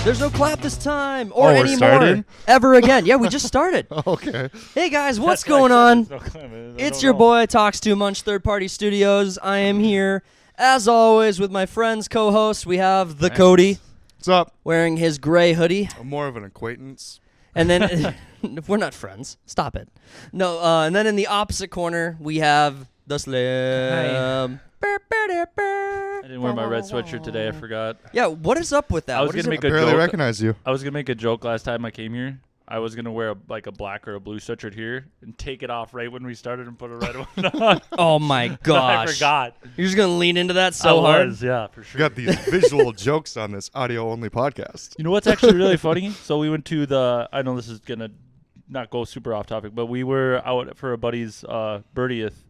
There's no clap this time or we're anymore. starting? Ever again. Yeah, we just started. Okay. Hey guys, what's going on? It's your boy Talks Too Much Third Party Studios. I am here, as always, with my friends, co-hosts. We have the Cody. What's up? Wearing his gray hoodie. I'm more of an acquaintance. And then, we're not friends. Stop it. No, and then in the opposite corner, we have the Slim. I didn't wear my red sweatshirt today. I forgot. Yeah, what is up with that? I was What gonna is make I a barely joke. recognize you. I was gonna make a joke last time I came here. I was gonna wear a black or a blue sweatshirt here and take it off right when we started and put a red one on. Oh my gosh. I forgot. You're just going to lean into that so I hard? was, yeah, for We sure. got these visual jokes on this audio-only podcast. You know what's actually really funny? So we went to I know this is gonna not go super off topic, but we were out for a buddy's 30 birdieth.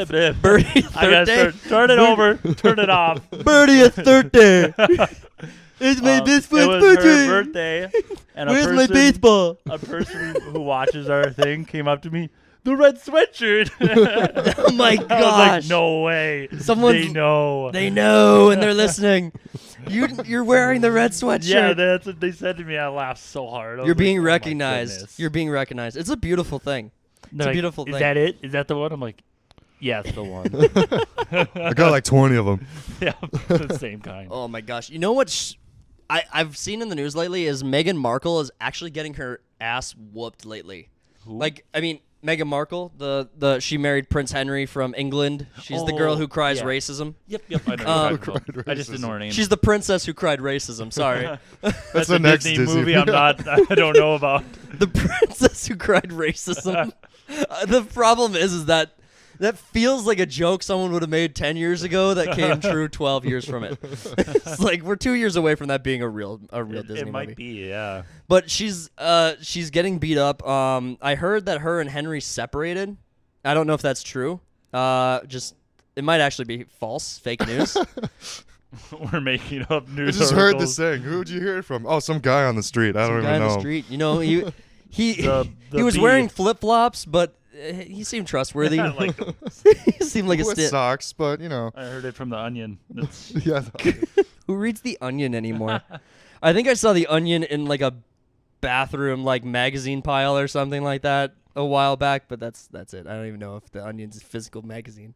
Birdieth. Birdie I gotta third day. turn it over, turn it off. Birdie a third day. It's my best It friend's was her birthday. birthday, and Where's my baseball? a person who watches our thing came up to me. The red sweatshirt. Oh my I was gosh. like, no way. Someone's- They know. They know and they're listening. You're wearing the red sweatshirt. Yeah, that's what they said to me. I laughed so hard. I was You're like, being oh my recognized. goodness. You're being recognized. It's a beautiful thing. They're a beautiful Is thing. that it? Is that the one? I'm like, yeah, it's the one. I got like 20 of them. Yeah, the same kind. Oh my gosh. You know what I've seen in the news lately is Meghan Markle is actually getting her ass whooped lately. Who? Like, I mean, Meghan Markle, she married Prince Henry from England. She's the girl who cries yeah. racism. Yep. I know what you're talking about. Cried I just didn't know her name. She's the princess who cried racism. Sorry. That's a the next Disney Disney movie. I don't know about. The princess who cried racism. The problem is that feels like a joke someone would have made 10 years ago that came true 12 years from it. It's like we're 2 years away from that being a real Disney It might movie. be, yeah. But she's getting beat up. I heard that her and Henry separated. I don't know if that's true. It might actually be false, fake news. We're making up I news just heard articles. this saying. Who'd you hear it from? Oh, some guy on the street. I don't Guy even on know. the street. You know, he The he was bee. wearing flip-flops, but he seemed trustworthy. I like them. He seemed like a With stick. socks, but you know. I heard it from the Onion. That's Yeah. Who reads The Onion anymore? I think I saw The Onion in like a bathroom like magazine pile or something like that a while back, but that's it. I don't even know if The Onion's a physical magazine.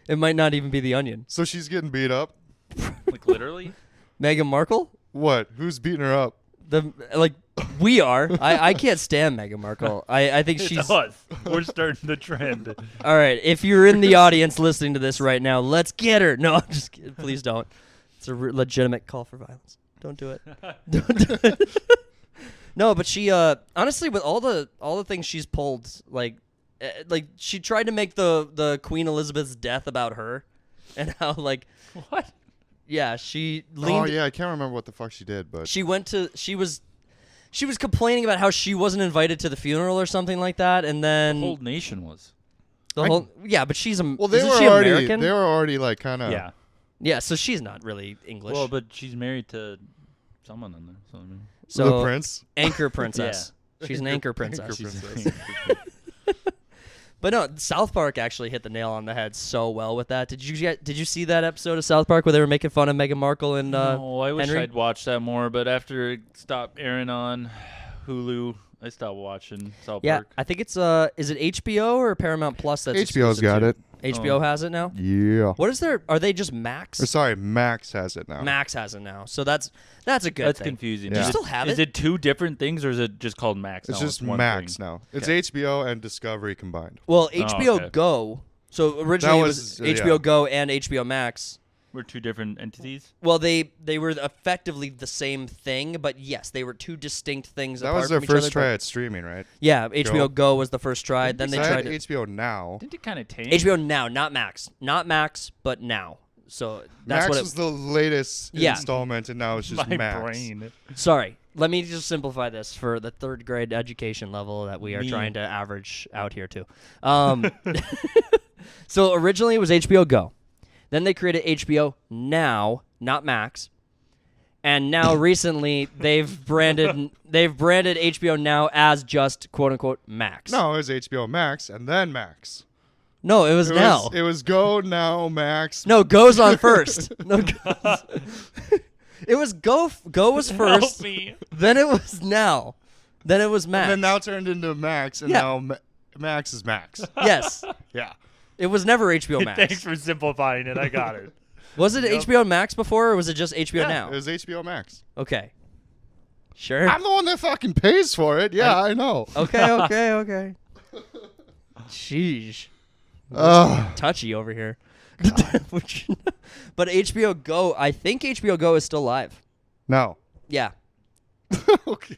It might not even be The Onion. So she's getting beat up. like literally. Meghan Markle? What? Who's beating her up? We are. I can't stand Meghan Markle. I think she's It's us. We're starting the trend. all right. If you're in the audience listening to this right now, let's get her. No, I'm just kidding. Please don't. It's a legitimate call for violence. Don't do it. Don't do it. No, but she honestly, with all the things she's pulled, like she tried to make the Queen Elizabeth's death about her, and how like What? yeah, she Oh leaned. yeah, I can't remember what the fuck she did, but She was complaining about how she wasn't invited to the funeral or something like that, and then The whole nation was. yeah, but she's well, they isn't were she already American? they were already like kind of Yeah. So she's not really English. Well, but she's married to someone on there. So, I mean, so the prince. anchor princess. She's an anchor princess. Anchor she's princess. But no, South Park actually hit the nail on the head so well with that. Did you see that episode of South Park where they were making fun of Meghan Markle and no, I wish Henry? I'd watched that more. But after it stopped airing on Hulu, I stopped watching South Yeah, Park. I think it's is it HBO or Paramount Plus that's HBO's exclusive got to? it. HBO has it now? Yeah. What is their are they just Max? Or sorry, Max has it now. Max has it now. So that's a good That's thing. confusing. Yeah. Is Do you it- still have Is it? it two different things, or is it just called Max? It's now? just one Max thing? now. It's Okay. HBO and Discovery combined. Well, HBO okay. Go. So originally it was was, HBO yeah. Go and HBO Max. We're two different entities. Well, they were effectively the same thing, but yes, they were two distinct things. That apart was their from each first other, try but- at streaming, right? Yeah, HBO Go was the first try. Then they I tried had HBO Now. Didn't it kind of tank? HBO Now, not Max, but Now. So that's Max what it was the latest Yeah. installment, and now it's just My Max. brain. Sorry, let me just simplify this for the third grade education level that we are Me. trying to average out here too. So originally it was HBO Go. Then they created HBO Now, not Max. And now recently they've branded HBO Now as just quote unquote Max. No, it was HBO Max and then Max. No, it was It Now. it was Go Now Max. No, Go's on first. No, Go's. It was Go. Go was Help first. me. Then it was Now. Then it was Max. And then now turned into Max, and Yeah. now Max is Max. Yes. Yeah. It was never HBO Max. Thanks for simplifying it. I got it. Was it Yep. HBO Max before, or was it just HBO Now? It was HBO Max. Okay. Sure. I'm the one that fucking pays for it. Yeah, I know. Okay. Sheesh. Ugh. Touchy over here. But HBO Go, I think HBO Go is still live. No. Yeah. Okay.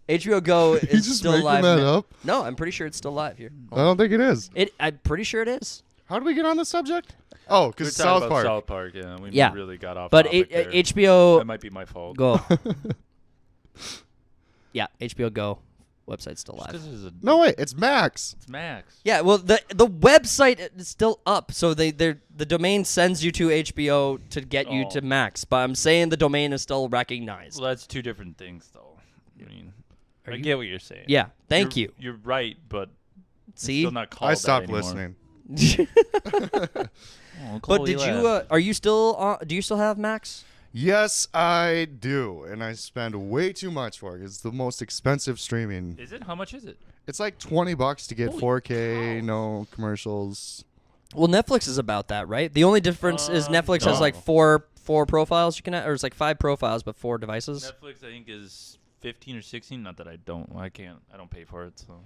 HBO Go You is just still making live. that now. up? No, I'm pretty sure it's still live here. I don't think it is. I'm pretty sure it is. How did we get on this subject? Oh, We because were talking South about Park. South Park, yeah. We Yeah. really got off But topic there. HBO That might be my fault. Go. Yeah, HBO Go website's still live. This is a, No, wait. It's Max. it's Max. Yeah, well, the website is still up, so the domain sends you to HBO to get you Oh. to Max. But I'm saying the domain is still recognized. Well, that's two different things, though. I mean, Are I you- get what you're saying. Yeah, thank you. You're right, but it's See, still not called I that stopped anymore. listening. Oh, but Chloe did you? left. Are you still? Do you still have Max? Yes, I do, and I spend way too much for it. It's the most expensive streaming. Is it? How much is it? It's like $20 to get Holy 4K, cow. no commercials. Well, Netflix is about that, right? The only difference is Netflix has like no. four profiles you can, or it's like 5 profiles but 4 devices. Netflix, I think, is 15 or 16. Not that I don't. I can't. I don't pay for it, so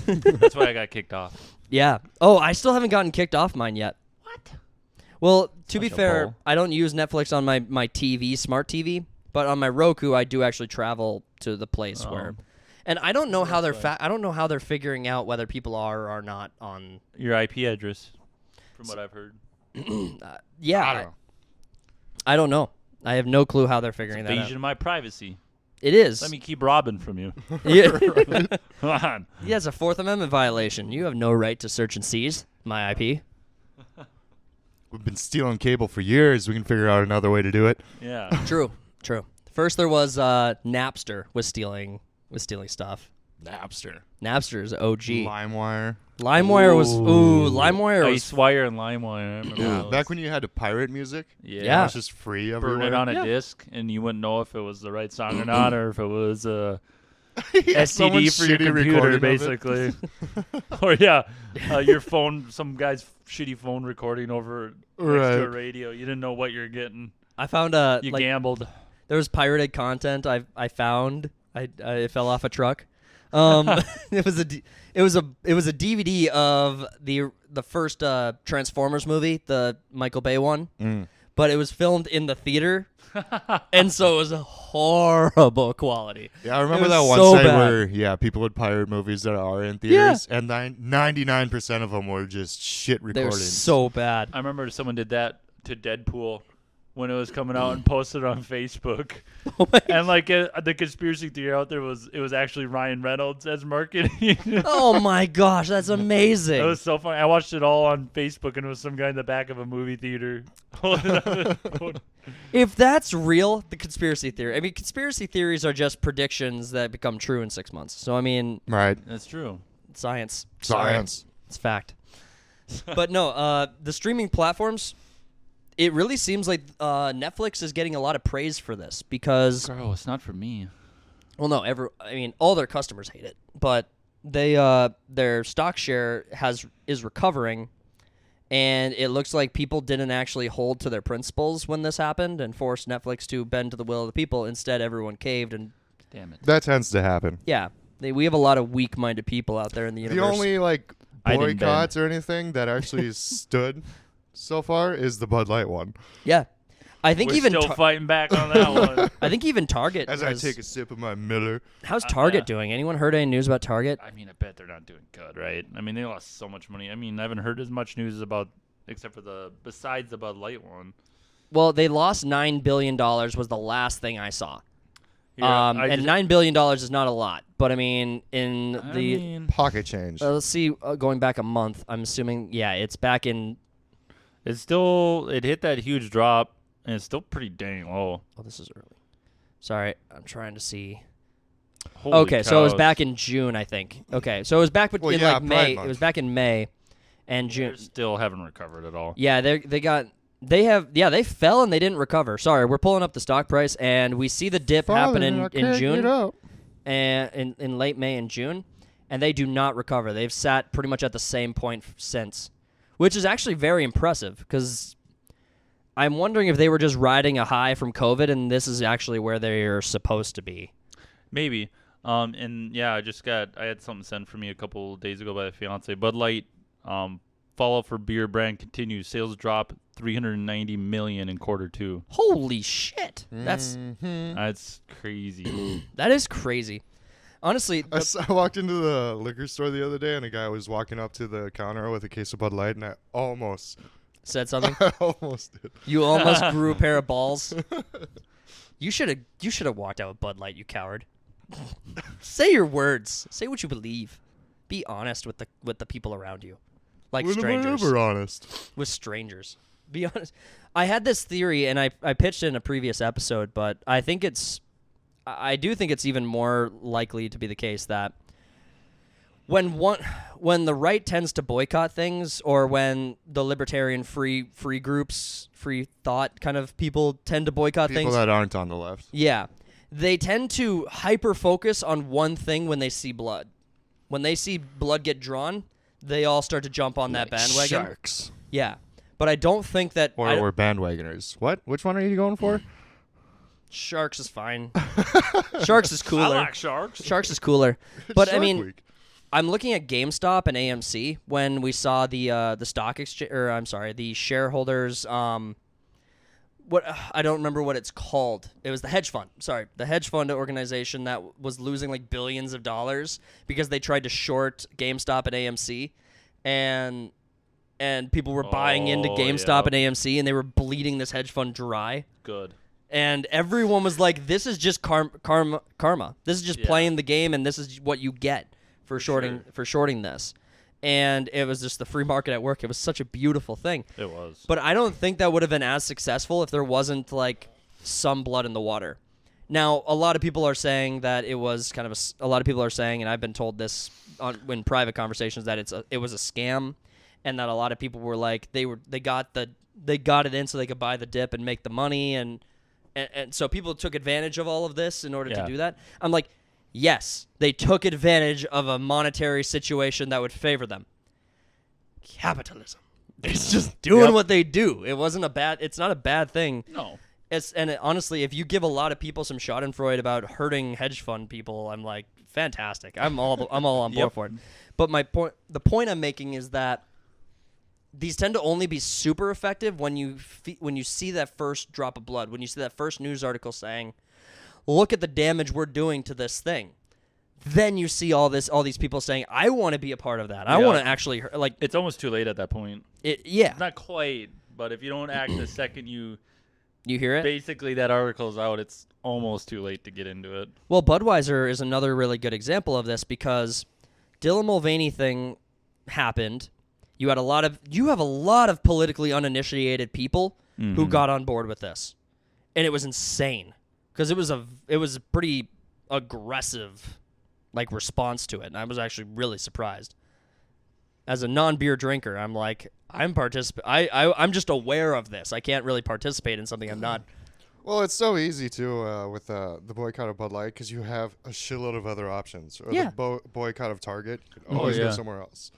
that's why I got kicked off. Yeah. Oh, I still haven't gotten kicked off mine yet. What? Well, to be Such a fair, bull. I don't use Netflix on my TV, smart TV, but on my Roku, I do actually travel to the place where. And I don't know how they're I don't know how they're figuring out whether people are or are not on. Your IP address, from what I've heard. Yeah, I don't know. I don't know. I have no clue how they're figuring that Invasion out. of my privacy. It is. Let me keep robbing from you. Yeah. Come on. Yeah, it's a Fourth Amendment violation. You have no right to search and seize my IP. We've been stealing cable for years. We can figure out another way to do it. Yeah. True. First, there was Napster was stealing stuff. Napster. Napster's OG. LimeWire. LimeWire was LimeWire was IceWire and LimeWire. I remember Yeah. those. Back when you had to pirate music. Yeah. Yeah. It was just free Burn everywhere. it on a Yeah. disc, and you wouldn't know if it was the right song or not, or if it was a Yeah, someone's STD for your shitty computer, recording of it. basically. Or your phone, some guy's shitty phone recording over next to a Right. radio. You didn't know what you're getting. I found You like gambled. there was pirated content I found. I fell off a truck. It was a DVD of the first Transformers movie, the Michael Bay one. But it was filmed in the theater, and so it was a horrible quality. Yeah, I remember was that one so site bad. where people would pirate movies that are in theaters, and 99% of them were just shit They're recordings. so bad. I remember someone did that to Deadpool when it was coming out and posted it on Facebook. Oh my And like the conspiracy theory out there was it was actually Ryan Reynolds as marketing. Oh my gosh, that's amazing. It was so funny. I watched it all on Facebook, and it was some guy in the back of a movie theater. If that's real, the conspiracy theory. I mean, conspiracy theories are just predictions that become true in 6 months. So I mean, Right. That's true. science. Sorry. Science. It's fact. But no, the streaming platforms, it really seems like Netflix is getting a lot of praise for this because, Girl, it's not for me. well, no, all their customers hate it, but they their stock share is recovering, and it looks like people didn't actually hold to their principles when this happened and forced Netflix to bend to the will of the people. Instead, everyone caved, and Damn it. That tends to happen. yeah, we have a lot of weak-minded people out there in the universe. The only I didn't boycotts or anything that actually stood so far is the Bud Light one. yeah, I think We're even still fighting back on that one. I think even Target. As I take a sip of my Miller. How's Target doing? Anyone heard any news about Target? I mean, I bet they're not doing good, right? I mean, they lost so much money. I mean, I haven't heard as much news about, except for besides the Bud Light one. Well, they lost $9 billion was the last thing I saw. Yeah, And $9 billion is not a lot, but I mean, Pocket change. let's see, going back a month, I'm assuming, yeah, it's back in. it hit that huge drop, and it's still pretty dang low. Oh, this is early. Sorry, I'm trying to see. Holy Okay, so it was cows. back in June, I think. Okay, so it was back in Pride May. month. It was back in May and They June. still haven't recovered at all. Yeah, they got They fell and they didn't recover. Sorry, we're pulling up the stock price and we see the dip happen in June and in late May and June, and they do not recover. They've sat pretty much at the same point since, which is actually very impressive because I'm wondering if they were just riding a high from COVID and this is actually where they are supposed to be. Maybe. And yeah, I had something sent for me a couple days ago by the fiance. Bud Light, fallout for beer brand continues. Sales drop $390 million in Q2. Holy shit! That's crazy. that is crazy. Honestly, I walked into the liquor store the other day, and a guy was walking up to the counter with a case of Bud Light, and I almost said something. I almost did. You almost grew a pair of balls. You should have walked out with Bud Light, you coward. Say your words. Say what you believe. Be honest with the people around you, like strangers. We're honest with strangers. Be honest. I had this theory, and I pitched it in a previous episode, but I do think it's even more likely to be the case that when the right tends to boycott things, or when the libertarian free groups, free thought kind of people tend to boycott things. People that aren't on the left. Yeah. They tend to hyper-focus on one thing when they see blood. When they see blood get drawn, they all start to jump on that bandwagon. Sharks. Yeah. But I don't think that... Or we're bandwagoners. What? Which one are you going for? Sharks is fine. Sharks is cooler. I like sharks. Sharks is cooler. But, Shark I mean, Week. I'm looking at GameStop and AMC when we saw the stock exchange... Or, I'm sorry, the shareholders... I don't remember what it's called. It was the hedge fund. Sorry, the hedge fund organization that was losing like billions of dollars because they tried to short GameStop and AMC, and people were buying into GameStop and AMC, and they were bleeding this hedge fund dry. Good. And everyone was like, "This is just karma. This is just playing the game, and this is what you get for shorting this." And it was just the free market at work. It was such a beautiful thing. It was. But I don't think that would have been as successful if there wasn't, like, some blood in the water. Now, a lot of people are saying that it was kind of a lot of people are saying, and I've been told this in private conversations, that it was a scam, and that a lot of people were like, they got it in so they could buy the dip and make the money, and so people took advantage of all of this in order to do that. I'm like, yes, they took advantage of a monetary situation that would favor them. Capitalism. It's just doing what they do. It's not a bad thing. No. Honestly, if you give a lot of people some schadenfreude about hurting hedge fund people, I'm like, fantastic. I'm all on board for it. But the point I'm making is that these tend to only be super effective when you see that first drop of blood, when you see that first news article saying, look at the damage we're doing to this thing. Then you see all these people saying, I want to be a part of that. I want to actually, like... It's almost too late at that point. Not quite, but if you don't act the second you hear it? Basically, that article's out, it's almost too late to get into it. Well, Budweiser is another really good example of this because Dylan Mulvaney thing happened. You have a lot of politically uninitiated people who got on board with this. And it was insane. Because it was a pretty aggressive response to it, and I was actually really surprised. As a non-beer drinker, I'm like, I'm just aware of this. I can't really participate in something I'm not. Well, it's so easy too with the boycott of Bud Light because you have a shitload of other options. Or the boycott of Target, you can always go somewhere else.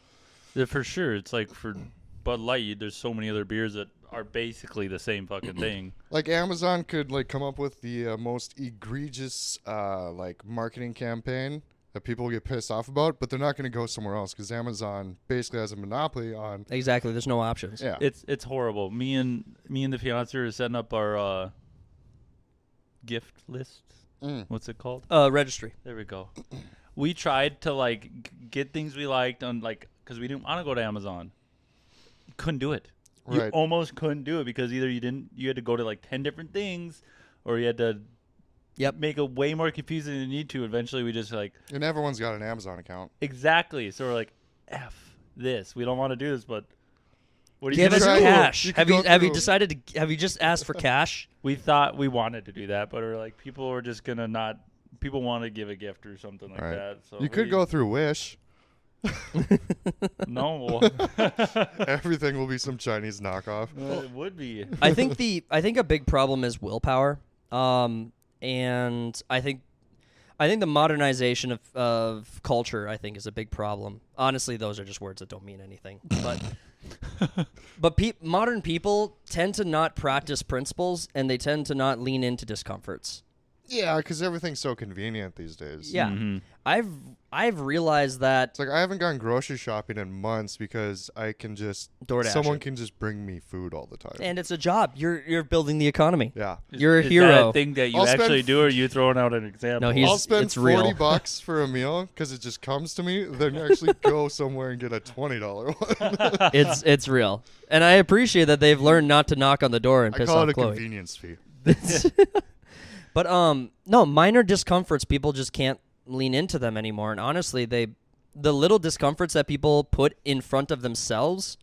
Yeah, for sure. It's like for Bud Light, there's so many other beers that are basically the same fucking thing. Like Amazon could come up with the most egregious marketing campaign that people will get pissed off about, but they're not going to go somewhere else because Amazon basically has a monopoly on. Exactly, there's no options. Yeah, it's horrible. Me and the fiance are setting up our gift list. What's it called? Registry. There we go. We tried to get things we liked on because we didn't want to go to Amazon. Couldn't do it. You almost couldn't do it because either you had to go to 10 different things, or you had to make it way more confusing than you need to. Eventually we just and everyone's got an Amazon account. Exactly. So we're like, F this. We don't want to do this, but what do you give us cash? Have you just asked for cash? We thought we wanted to do that, but we're people are just gonna not. People want to give a gift or something like that. So you could go through Wish. No. Everything will be some Chinese knockoff. It would be. I think a big problem is willpower. And I think the modernization of culture, I think, is a big problem. Honestly, those are just words that don't mean anything. But modern people tend to not practice principles, and they tend to not lean into discomforts. Yeah, because everything's so convenient these days. Yeah, I've realized that. It's like I haven't gone grocery shopping in months because I can just DoorDash someone it. can just bring me food all the time. And it's a job. You're building the economy. Yeah. You're a Is hero. that a thing that you I'll actually spend- do, or are you throwing out an example? No, he's- I'll spend it's real. $40 for a meal because it just comes to me. Then actually go somewhere and get a $20 one. It's real, and I appreciate that they've learned not to knock on the door and I piss call off it a Chloe. convenience fee. But no, minor discomforts, people just can't lean into them anymore. And honestly, the little discomforts that people put in front of themselves,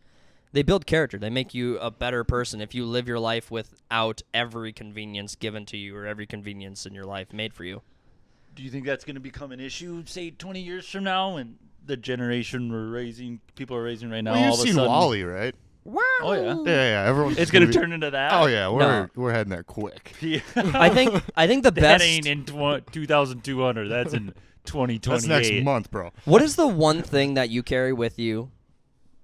they build character. They make you a better person if you live your life without every convenience given to you or every convenience in your life made for you. Do you think that's going to become an issue, say, 20 years from now, when the generation people are raising right now? Well, you've all of a seen sudden, Wall-E, right? Oh yeah, Yeah. Everyone's it's going to turn into that. Oh yeah, No. we're heading there quick. Yeah. I think the That best. ain't in 2200. That's in 2028. That's next month, bro. What is the one thing that you carry with you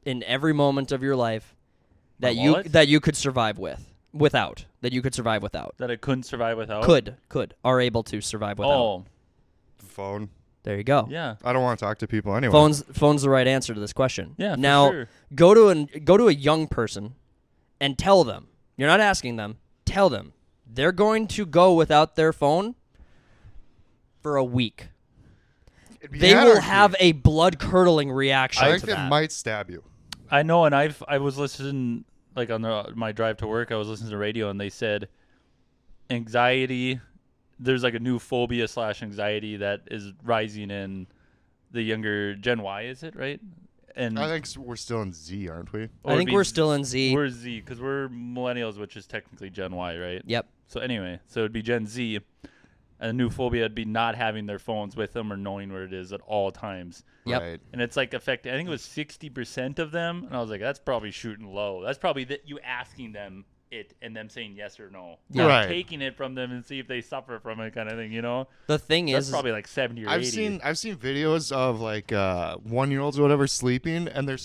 in every moment of your life that My you wallet? that you could survive without that you could survive without? That I couldn't survive without. Are able to survive without. Oh, Phone. There you go. yeah. I don't want to talk to people anyway. Phone's the right answer to this question. Yeah, for Now sure. go to a young person and tell them. You're not asking them. Tell them they're going to go without their phone for a week. It'd be They will anarchy. have a blood-curdling reaction I to think they that. might stab you. I know, and I was listening, like on my drive to work, I was listening to the radio, and they said anxiety. There's like a new phobia / anxiety that is rising in the younger Gen Y. Is it right? And I think we're still in Z, aren't we? I think we're still in Z. We're Z because we're millennials, which is technically Gen Y, right? Yep. So anyway, so it'd be Gen Z. And a new phobia would be not having their phones with them or knowing where it is at all times. Yep. Right. And it's like affecting, I think it was 60% of them. And I was like, that's probably shooting low. That's probably you asking them it and them saying yes or no. Yeah. Not Right. taking it from them and see if they suffer from it kind of thing, you know? The thing That's is, probably like 70 or 80. I've seen videos of like 1-year-olds or whatever sleeping, and they're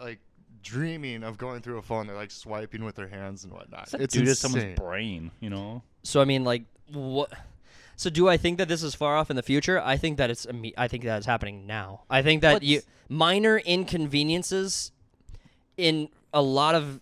like dreaming of going through a phone. They're like swiping with their hands and whatnot. It's due to insane. someone's brain, you know? so I mean, like, what? So do I think that this is far off in the future? I think that it's happening now. I think that minor inconveniences in a lot of.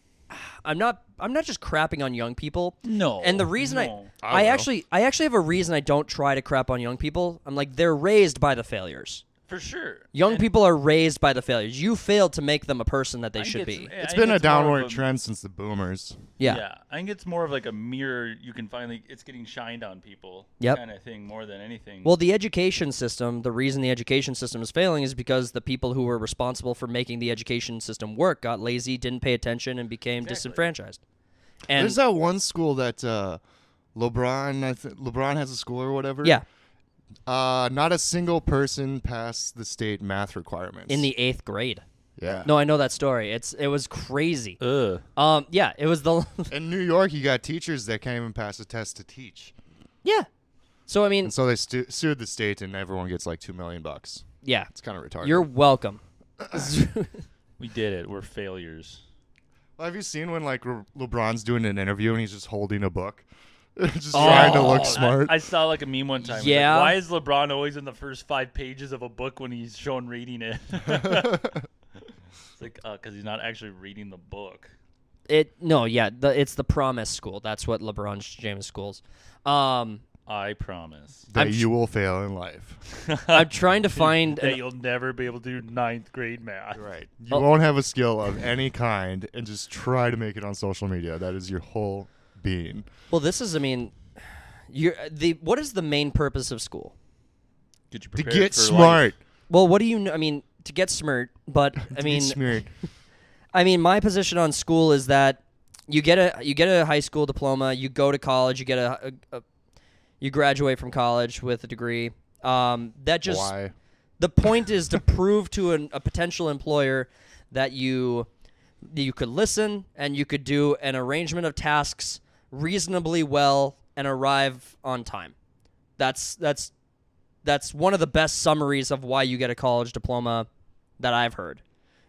I'm not just crapping on young people. No. And the reason no. I actually have a reason I don't try to crap on young people. I'm like, they're raised by the failures. For sure. Young And people are raised by the failures. You failed to make them a person that they I think should it's- be. I It's think been a it's more of downward a- trend since the boomers. Yeah. I think it's more of like a mirror you can finally, it's getting shined on people Yep. kind of thing more than anything. Well, the education system, the reason the education system is failing is because the people who were responsible for making the education system work got lazy, didn't pay attention, and became disenfranchised. And There's that one school that LeBron has a school or whatever. yeah, Not a single person passed the state math requirements. in the 8th grade. yeah. No, I know that story. It was crazy. Ugh. Yeah, it was the In New York, you got teachers that can't even pass a test to teach, yeah. So I mean, and so they sued the state, and everyone gets like $2 million. yeah. It's kind of retarded. You're welcome. We did it. We're failures. Well, have you seen when like LeBron's doing an interview and he's just holding a book, just trying to look smart? I saw like a meme one time. It's Yeah. Like, why is LeBron always in the first 5 pages of a book when he's shown reading it? It's like, because he's not actually reading the book. It's the Promise School. That's what LeBron James schools. I promise that I'm you will fail in life. I'm trying to find. that you'll never be able to do 9th grade math. Right. You won't have a skill of any kind, and just try to make it on social media. That is your whole being. Well, this is. I mean, what is the main purpose of school? Get you To prepared get for smart. Well, what do you know? I mean, to get smart, but I mean, smart. I mean, my position on school is that you get a high school diploma, you go to college, you get you graduate from college with a degree. That just Why? The point is to prove to a potential employer that you could listen and you could do an arrangement of tasks reasonably well and arrive on time. That's one of the best summaries of why you get a college diploma that I've heard.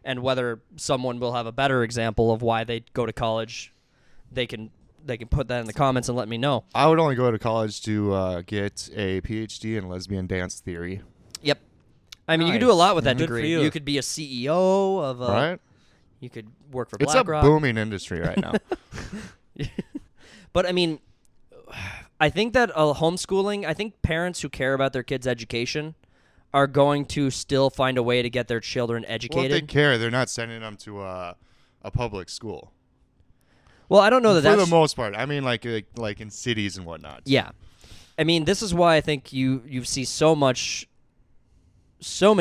And whether someone will have a better example of why they go to college, they can put that in the comments and let me know. I would only go to college to get a PhD in lesbian dance theory. Yep. I mean, you could do a Nice. lot with that Good for degree. you. You could be a CEO of a... Right? You could work for It's BlackRock. a booming industry right now. But, I mean, I think that homeschooling, I think parents who care about their kids' education are going to still find a way to get their children Well, if educated. they care, they're not sending them to a public school. Well, I don't know that For that's... the most part. I mean, like in cities and whatnot. Yeah. I mean, this is why I think you see so many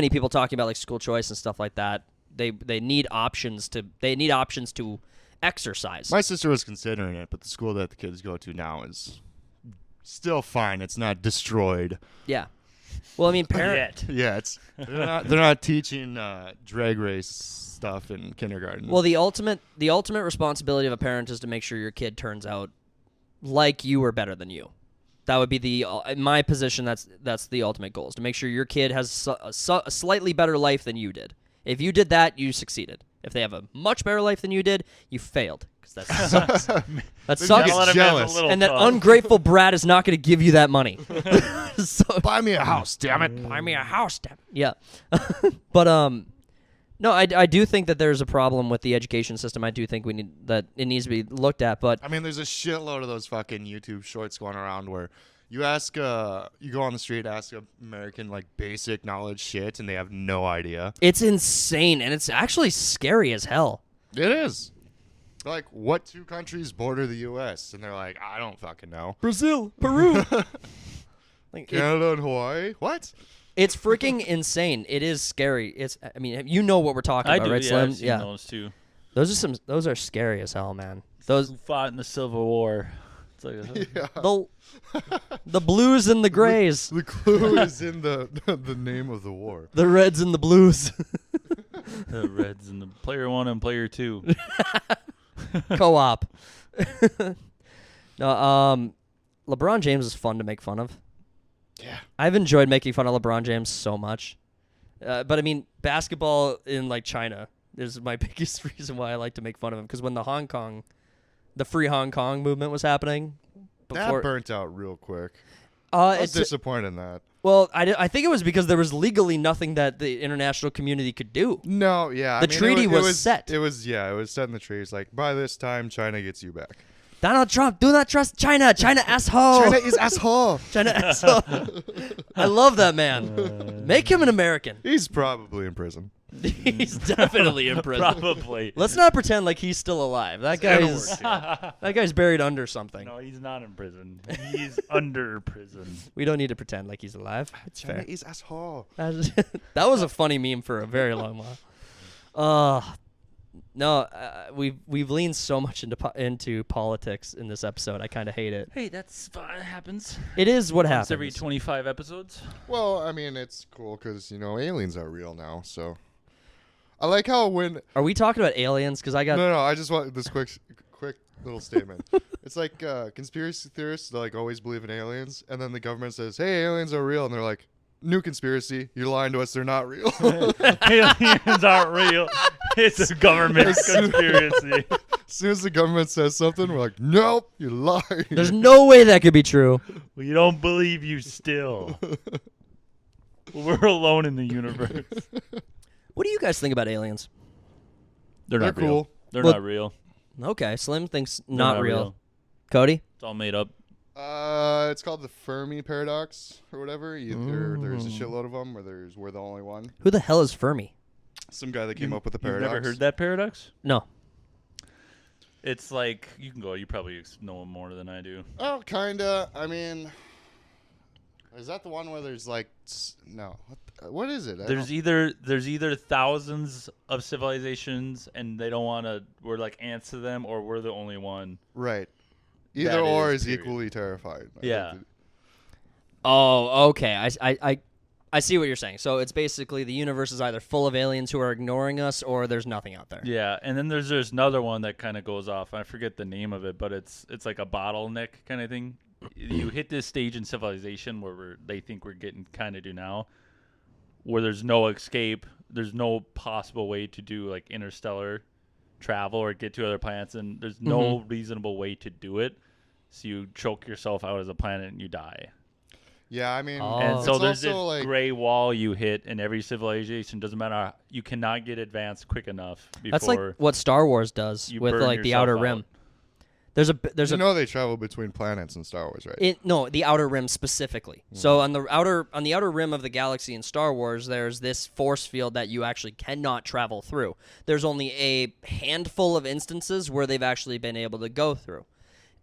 people talking about like school choice and stuff like that. They need options to exercise. My sister was considering it, but the school that the kids go to now is still fine. It's not destroyed. Yeah. Well, I mean, parent. Yet. Yeah, they're not teaching drag race stuff in kindergarten. Well, the ultimate responsibility of a parent is to make sure your kid turns out like you or better than you. That would be in my position. That's the ultimate goal, is to make sure your kid has a slightly better life than you did. If you did that, you succeeded. If they have a much better life than you did, you failed. Because that sucks. That Then sucks. you get jealous. And that ungrateful brat is not going to give you that money. So, Buy me a house, damn it. buy me a house, damn it. Yeah. But no, I do think that there's a problem with the education system. I do think it needs to be looked at. But I mean, there's a shitload of those fucking YouTube shorts going around where you ask, you go on the street, ask an American like basic knowledge shit, and they have no idea. it's insane, and it's actually scary as hell. It is. They're like, what two countries border the U.S.? And they're like, I don't fucking know. Brazil, Peru. Like, Canada and Hawaii? What? it's freaking insane. It is scary. I mean, you know what we're talking I about, do. right, Yeah, Slim? I've seen those too. Those are scary as hell, man. Those Who fought in the Civil War? It's like Yeah. the blues and the grays, The clue is in the name of the war. the reds and the blues. the Reds and the player 1 and player 2. Co-op. No, LeBron James is fun to make fun of. Yeah. I've enjoyed making fun of LeBron James so much. But I mean, basketball in like China is my biggest reason why I like to make fun of him. Because when the free Hong Kong movement was happening, That burnt out real quick. I was it's disappointed in that. well, I think it was because there was legally nothing that the international community could do. No, yeah. The treaty was set. It was set in the treaties. Like, by this time, China gets you back. Donald Trump, do not trust China. China asshole. China is asshole. China asshole. I love that man. Make him an American. He's probably in prison. He's definitely in prison. Probably. Let's not pretend like he's still alive. That guy's buried under something. No, he's not in prison. He's under prison. We don't need to pretend like he's alive. It's China fair. is asshole. That was a funny meme for a very long while. No, we've leaned so much into politics in this episode. I kind of hate it. Hey, that's fine. It happens. It is what Once happens. every 25 episodes. Well, I mean, it's cool because, aliens are real now, so. I like how when... Are we talking about aliens? Because I got... No, I just want this quick little statement. It's like conspiracy theorists, they always believe in aliens, and then the government says, hey, aliens are real, and they're like, new conspiracy, you're lying to us, they're not real. Aliens aren't real. It's a government conspiracy. As soon as the government says something, we're like, nope, you're lying. There's no way that could be true. We don't believe you still. We're alone in the universe. What do you guys think about aliens? They're not They're real. cool. They're Well- not real. Okay, Slim thinks They're not real. Cody? It's all made up. It's called the Fermi paradox or whatever. Either there's a shitload of them, or we're the only one. Who the hell is Fermi? Some guy that came up with the You've paradox. never heard that paradox? No. It's like, you can go. You probably know more than I do. Oh, kinda. I mean, is that the one where there's no? What is it? There's either thousands of civilizations and they don't want to. We're like ants to them, or we're the only one. Right. Either That or is is period. equally terrifying. Yeah. Oh, okay. I see what you're saying. So it's basically the universe is either full of aliens who are ignoring us, or there's nothing out there. Yeah, and then there's another one that kind of goes off. I forget the name of it, but it's like a bottleneck kind of thing. You hit this stage in civilization where they think we're getting kind of do now, where there's no escape, there's no possible way to do like interstellar travel or get to other planets, and there's no reasonable way to do it. So you choke yourself out as a planet and you die. Yeah, I mean, And so it's there's this also like gray wall you hit in every civilization. Doesn't matter. You cannot get advanced quick enough before. That's like what Star Wars does you with burn like the yourself Outer out. Rim. There's you know they travel between planets in Star Wars, right? No, the Outer Rim specifically. So on the outer rim of the galaxy in Star Wars, there's this force field that you actually cannot travel through. There's only a handful of instances where they've actually been able to go through.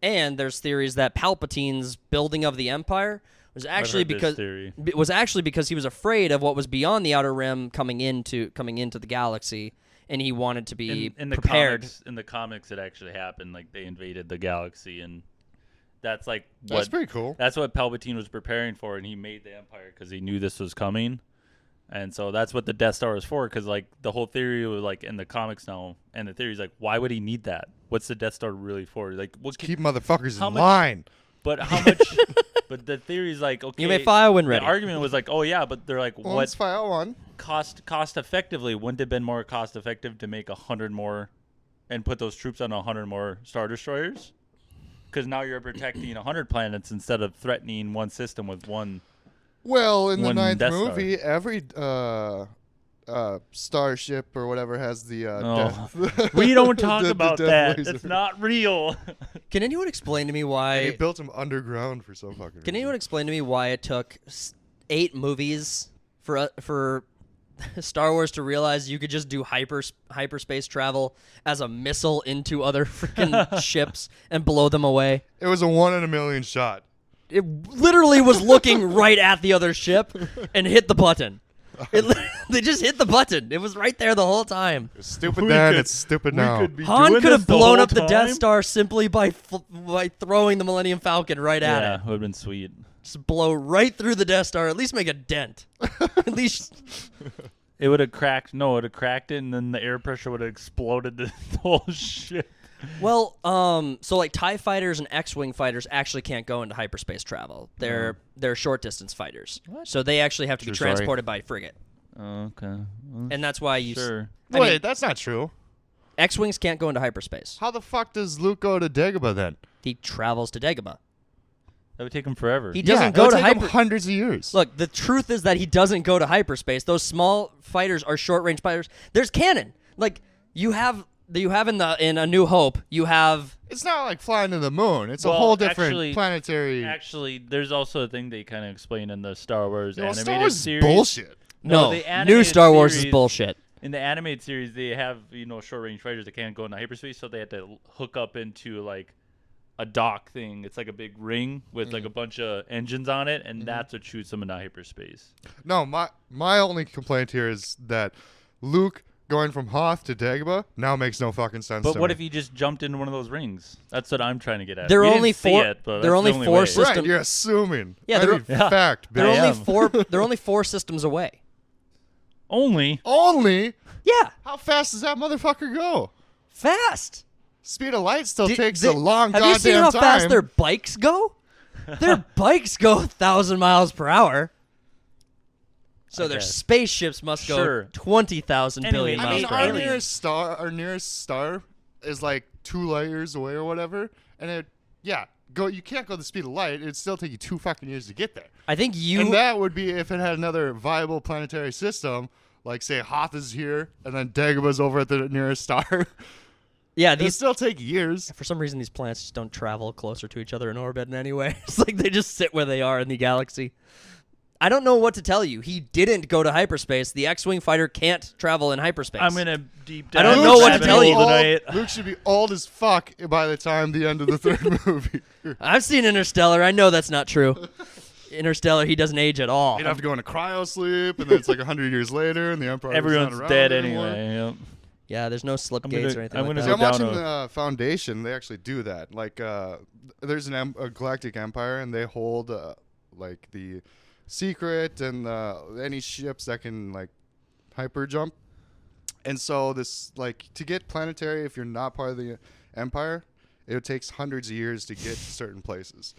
And there's theories that Palpatine's building of the Empire was actually because he was afraid of what was beyond the Outer Rim coming into the galaxy, and he wanted to be in the prepared. In the comics, it actually happened. Like they invaded the galaxy, and that's like That's pretty cool. That's what Palpatine was preparing for, and he made the Empire because he knew this was coming. And so that's what the Death Star was for, because like the whole theory was like in the comics now, and the theory is like, why would he need that? What's the Death Star really for? Like, what Keep motherfuckers how in much- line. But how much? But the theory is like, okay, You may fire when ready. The argument was like, oh yeah, but they're like, Well, what let's file one. cost effectively? Wouldn't it have been more cost effective to make 100 more, and put those troops on 100 more Star Destroyers? Because now you're protecting 100 planets instead of threatening one system with one. Well, in the One ninth Death Star. movie, every starship or whatever has the Oh. death. We don't talk the about death that. laser. It's not real. Can anyone explain to me And he why? built them underground for some fucking Can reason. anyone explain to me why it took 8 movies for Star Wars to realize you could just do hyperspace travel as a missile into other freaking ships and blow them away? It was a 1 in a million shot. It literally was looking right at the other ship and hit the button. They just hit the button. It was right there the whole time. It's stupid We then, could- it's stupid we now. could be Han doing could have this the blown whole up the Death time. Star simply by throwing the Millennium Falcon right at Yeah, it. it would have been sweet. Just blow right through the Death Star. At least make a dent. At least. It would have cracked. No, it would have cracked it, and then the air pressure would have exploded the whole ship. Well, so like TIE fighters and X-wing fighters actually can't go into hyperspace travel. They're short distance fighters, so they actually have to be True story. transported by frigate, Oh, okay. Well, and that's why you. sure. I Wait, mean, that's not true. X-wings can't go into hyperspace. How the fuck does Luke go to Dagobah then? He travels to Dagobah. That would take him forever. He doesn't go it'll to take him hyper. hundreds of years. Look, the truth is that he doesn't go to hyperspace. Those small fighters are short-range fighters. There's canon. Like you have in A New Hope, you have. It's not like flying to the moon. It's a Well, whole different actually- planetary. Actually, there's also a thing they kind of explain in the Star Wars No, animated Star Wars series. is bullshit. No, the new animated Star Wars is series- bullshit. In the animated series, they have short-range fighters that can't go into hyperspace, so they had to hook up into like a dock thing. It's like a big ring with like a bunch of engines on it, and that's what shoots them into hyperspace. No, my only complaint here is that Luke going from Hoth to Dagobah now makes no fucking sense. But to what me. if he just jumped into one of those rings? That's what I'm trying to get at. There are We didn't only see four- it, but there are that's only the only four way. systems- Right, you're assuming. Yeah, Every Yeah. fact, They're bitch. I only am. they're only 4 systems away. Only. Only? Yeah, How fast does that motherfucker go? fast. Speed of light still Did- takes they- a long Have goddamn you seen how time. fast their bikes go? Their bikes go 1,000 miles per hour. So I their guess. spaceships must go Sure. 20,000 billion Anyway, I miles mean, per our hour. aliens. nearest star is like 2 light years away or whatever, and you can't go the speed of light. It'd still take you 2 fucking years to get there. I think And that would be if it had another viable planetary system, like say Hoth is here and then Dagobah's over at the nearest star. yeah, It'd these still take years. for some reason these planets just don't travel closer to each other in orbit in any way. It's like they just sit where they are in the galaxy. I don't know what to tell you. He didn't go to hyperspace. The X-wing fighter can't travel in hyperspace. I'm gonna deep I dive. don't know what to rabbit tell hole you. tonight. Luke should be old as fuck by the time the end of the 3rd movie. I've seen Interstellar. I know that's not true. Interstellar, he doesn't age at all. He'd have to go into cryo sleep, and then it's like 100 years later, and the Emperor Everyone's dead anyway. Yep. Yeah, there's no slip I'm gates gonna- or anything I'm like gonna See, that. I'm down watching a- the Foundation. They actually do that. Like, there's a galactic empire, and they hold like the secret and any ships that can like hyper jump. And so this like to get planetary, if you're not part of the Empire, it takes hundreds of years to get to certain places.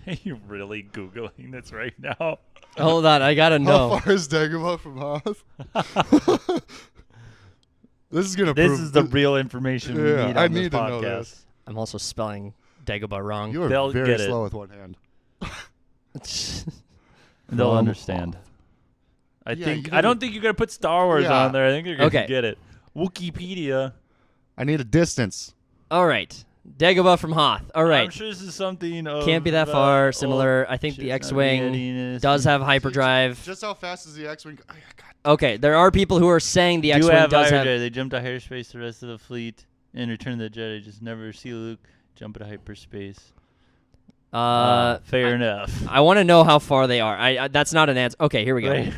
Are you really Googling this right now? Hold on, I gotta know. How far is Dagobah from Hoth? This is the real information we need on this to know podcast. this. I'm also spelling Dagobah wrong. You are They'll very get it. slow with one hand. They'll From understand. I Yeah, think you I don't gotta- think you're gonna put Star Wars Yeah. on there. I think you're gonna Okay. get it. Wikipedia. I need a distance. All right. Dagobah from Hoth. All right. I'm sure this is something. Of, Can't be that far. Similar. I think the X-Wing does have hyperdrive. Just how fast is the X-Wing? Oh, God. Okay, there are people who are saying the Do X-Wing have does hyperdrive. have. They jumped to hyperspace. The rest of the fleet in Return of the Jedi just never see Luke jump into hyperspace. Fair enough. I want to know how far they are. I that's not an answer. Okay, here we go. Right.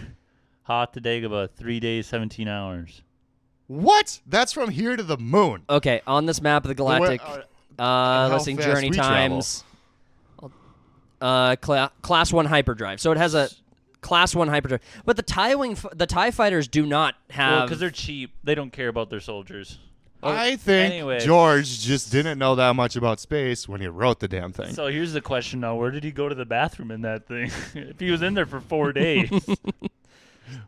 Hoth to Dagobah, 3 days, 17 hours. What? That's from here to the moon. Okay, on this map of the galactic, how let's see, fast journey we times. Class 1 hyperdrive. So it has a Class 1 hyperdrive. But the TIE fighters do not have. Because they're cheap. They don't care about their soldiers. I think Anyway. George just didn't know that much about space when he wrote the damn thing. So here's the question now. Where did he go to the bathroom in that thing? If he was in there for 4 days,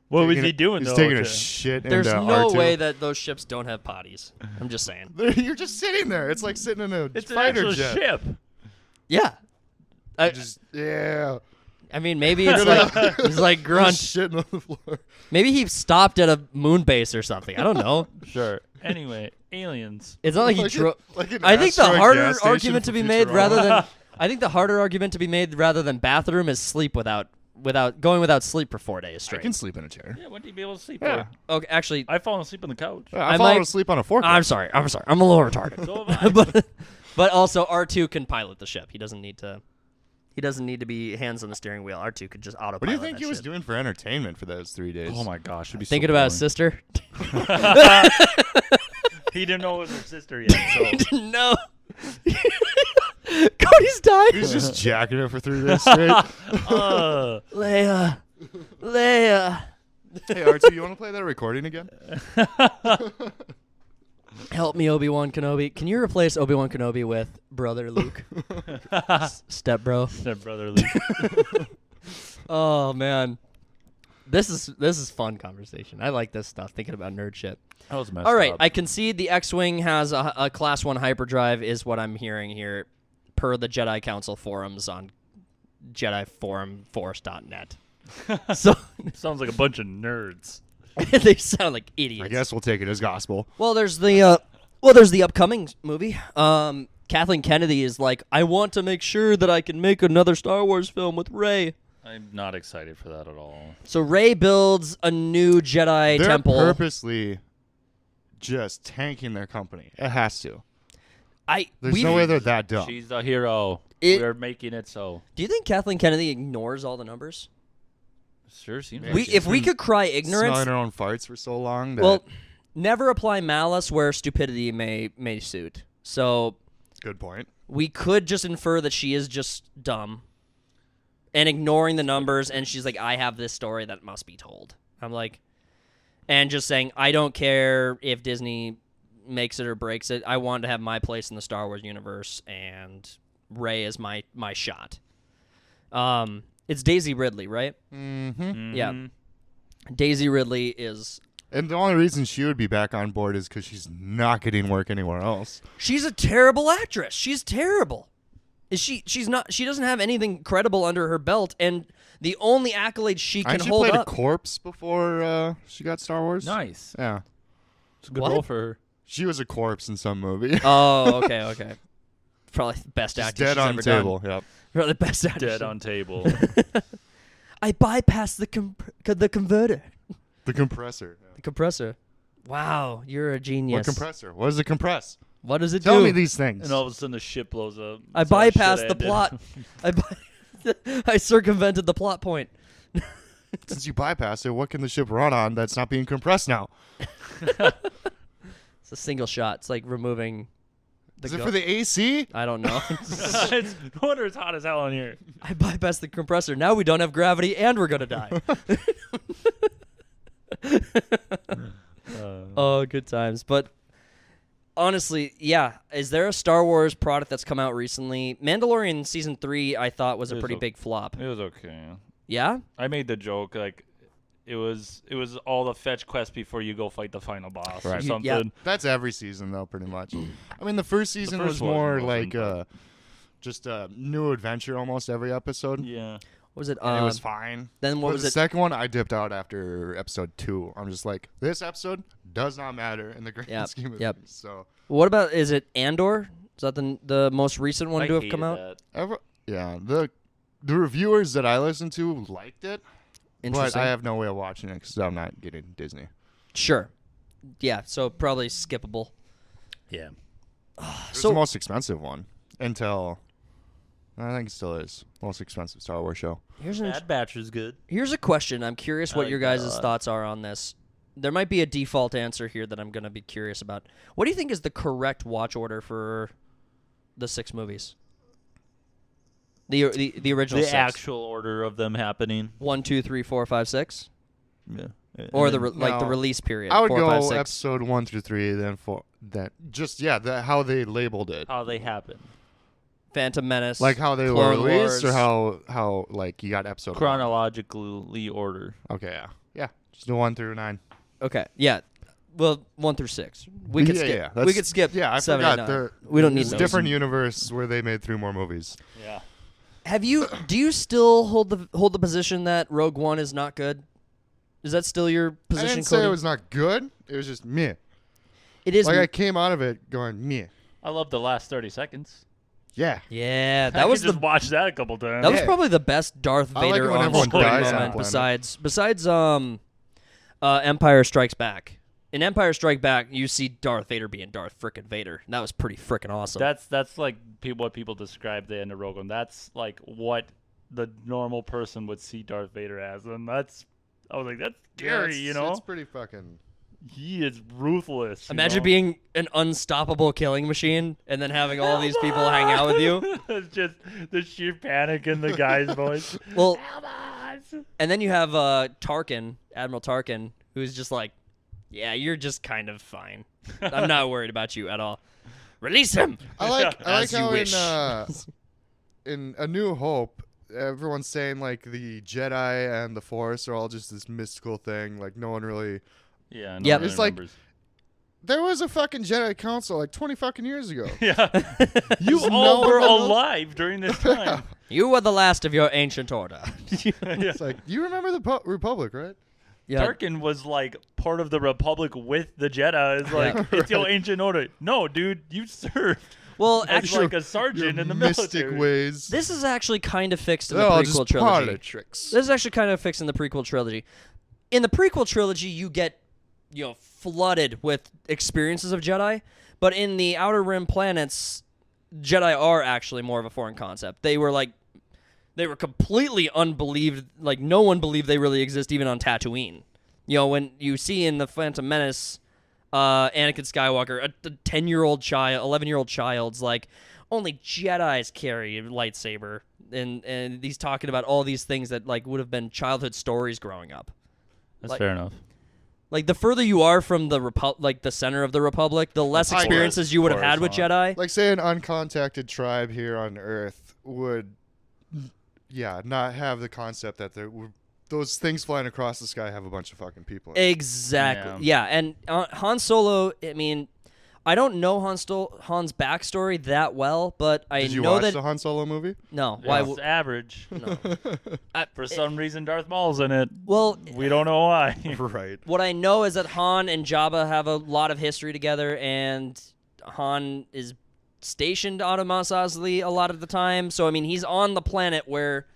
what was he doing? He's though, taking a to- shit There's into no R2. way that those ships don't have potties. I'm just saying. You're just sitting there. It's like sitting in a It's an fighter actual jet. ship. Yeah. Yeah. I mean, maybe it's like it's like Grunt. Just shitting on the floor. Maybe he stopped at a moon base or something. I don't know. Sure. Anyway, aliens. It's not like he Like drove. like an I think the asteroid harder gas station argument to from be made Futurama. rather than I think the harder argument to be made rather than bathroom is sleep without going without sleep for 4 days I straight. can sleep in a chair. Yeah, when do you be able to sleep Yeah. for? Okay, actually, I've fallen asleep on the couch. Yeah, I I've fallen might- asleep on a forklift. I'm sorry. I'm a little retarded. So have I. but also R2 can pilot the ship. He doesn't need to be hands on the steering wheel. R2 could just autopilot. What do you think that he was shit. doing for entertainment for those 3 days? Oh my gosh, it'd be Thinking so about his boring. sister. He didn't know it was his sister yet. So Didn't know. Cody's dying. He's just jacking it for 3 days straight. Leia. Hey, R2, you want to play that recording again? Help me, Obi-Wan Kenobi. Can you replace Obi-Wan Kenobi with Brother Luke? Step bro. Step brother Luke. Oh man. This is fun conversation. I like this stuff, thinking about nerd shit. That was messed All right, up. I concede the X-Wing has a Class 1 hyperdrive is what I'm hearing here per the Jedi Council forums on JediForumForce.net. So Sounds like a bunch of nerds. they sound like idiots. I guess we'll take it as gospel. Well, there's the upcoming movie. Kathleen Kennedy is like, I want to make sure that I can make another Star Wars film with Rey. I'm not excited for that at all. So Rey builds a new Jedi They're temple. purposely just tanking their company. It has to. There's We- no way they're that dumb. She's the hero. It- We're making it so. Do you think Kathleen Kennedy ignores all the numbers? Sure seems Yeah, like If we been could cry ignorance, Smelling her own farts for so long that well, never apply malice where stupidity may suit. So good point. we could just infer that she is just dumb and ignoring the numbers, and she's like, I have this story that must be told. I'm like, and just saying, I don't care if Disney makes it or breaks it. I want to have my place in the Star Wars universe, and Rey is my shot. It's Daisy Ridley, right? Mm-hmm. Yeah. Daisy Ridley is... And the only reason she would be back on board is because she's not getting work anywhere else. She's a terrible actress. She's terrible. She's not. She doesn't have anything credible under her belt, and the only accolades she can And she hold played up. a corpse before she got Star Wars. nice. Yeah. It's a good What? role for her. She was a corpse in some movie. Oh, okay. Probably the best Just actress dead she's on ever the table. done. Yep. Probably the best actress. Dead on table. I bypassed the converter, The compressor. Yeah. the compressor. Wow, you're a genius. What compressor? What does it compress? What does it Tell do? me these things. and all of a sudden the ship blows up. I So it bypassed should the ended. plot. I circumvented the plot point. Since you bypassed it, what can the ship run on that's not being compressed now? It's a single shot. It's like removing Is it for the AC? I don't know. It's no wonder it's hot as hell in here. I bypassed the compressor. Now we don't have gravity, and we're gonna die. Oh, good times. But honestly, yeah. Is there a Star Wars product that's come out recently? Mandalorian season 3, I thought was a pretty big flop. It was okay. Yeah. I made the joke like it was all the fetch quest before you go fight the final boss or Right. something. Yeah. That's every season, though, pretty much. I mean, the first season first was one more wasn't, like just a new adventure almost every episode. Yeah. What was it? And it was fine. Then what But was the it? second one, I dipped out after episode 2. I'm just like, this episode does not matter in the grand Yep, scheme of yep. things. So, What about? Is it Andor? Is that the most recent one I to have hated come out? that. yeah, the reviewers that I listened to liked it, but Interesting. I have no way of watching it because I'm not getting Disney. Sure. Yeah. So probably skippable. Yeah. It's So- the most expensive one until I think it still is most expensive Star Wars show. Here's an Bad Batch is good. Here's a question. I'm curious I what like your that a guys' lot. thoughts are on this. There might be a default answer here that I'm going to be curious about. What do you think is the correct watch order for the 6 movies? The original The 6. actual order of them happening. 1, 2, 3, 4, 5, 6, Yeah. or And the then- the No. release period. I would 4, go 5, 6. episode 1 through 3, then 4. That just how they labeled it, how they happen. Phantom Menace, like how they were Clone released, Wars. or how like you got episode 1. Chronologically order. Okay, yeah, just do 1 through 9. Okay, yeah. Well, 1 through 6. We could Yeah, skip. yeah, We that's- could skip. Yeah, I 7 forgot. and 9. There, We don't need there's those. a different universe where they made 3 more movies. Yeah. Do you still hold the position that Rogue One is not good? Is that still your I position, didn't say Cody? it was not good. It was just meh. It is. Like I came out of it going meh. I love the last 30 seconds. Yeah. Yeah, I that was could the just watch that a couple times. that was Yeah. probably the best Darth I like Vader it when on everyone screen dies on moment the planet. besides Empire Strikes Back. In Empire Strike Back, you see Darth Vader being Darth frickin' Vader. And that was pretty frickin' awesome. That's like what people describe the end of Rogue One. That's like what the normal person would see Darth Vader as, and I was like, that's scary, you know. It's pretty fucking. He is ruthless. you Imagine know? being an unstoppable killing machine and then having all these people hang out with you. It's just the sheer panic in the guy's voice. Well, Albus! and then you have Tarkin, Admiral Tarkin, who's just like, yeah, you're just kind of fine. I'm not worried about you at all. Release him. I like As you how wish. in A New Hope, everyone's saying like the Jedi and the Force are all just this mystical thing. Like no one really. Yeah, no Yep. one It's like- remembers. There was a fucking Jedi Council like 20 fucking years ago. Yeah, you Just all no were one knows. alive during this time. You were the last of your ancient order. Yeah. It's like you remember the Republic, right? Yeah. Tarkin was like part of the Republic with the Jedi. It's like it's your ancient order. No, dude, you served Well, as actually, like a sergeant Your in the mystic military. ways. this is actually kind of fixed in They're the all prequel just trilogy. politics. This is actually kind of fixed in the prequel trilogy. In the prequel trilogy, you get, flooded with experiences of Jedi, but in the Outer Rim planets, Jedi are actually more of a foreign concept. They were completely unbelieved. Like no one believed they really exist, even on Tatooine. When you see in the Phantom Menace, Anakin Skywalker, a 10-year-old child, 11-year-old child's like, only Jedis carry a lightsaber, and he's talking about all these things that like would have been childhood stories growing up. That's Like- fair enough. Like the further you are from the the center of the Republic, the less I guess. experiences you would have had with Jedi. Like say an uncontacted tribe here on Earth would, not have the concept that those things flying across the sky have a bunch of fucking people. In it. Exactly. Yeah, and Han Solo. I mean, I don't know Han's backstory that well, but I Did you know watch that the Han Solo movie? no. Yeah, Why? it's average. No. For some reason, Darth Maul's in it. Well, We don't know why. Right. what I know is that Han and Jabba have a lot of history together, and Han is stationed on Mos Eisley a lot of the time. So I mean, he's on the planet where,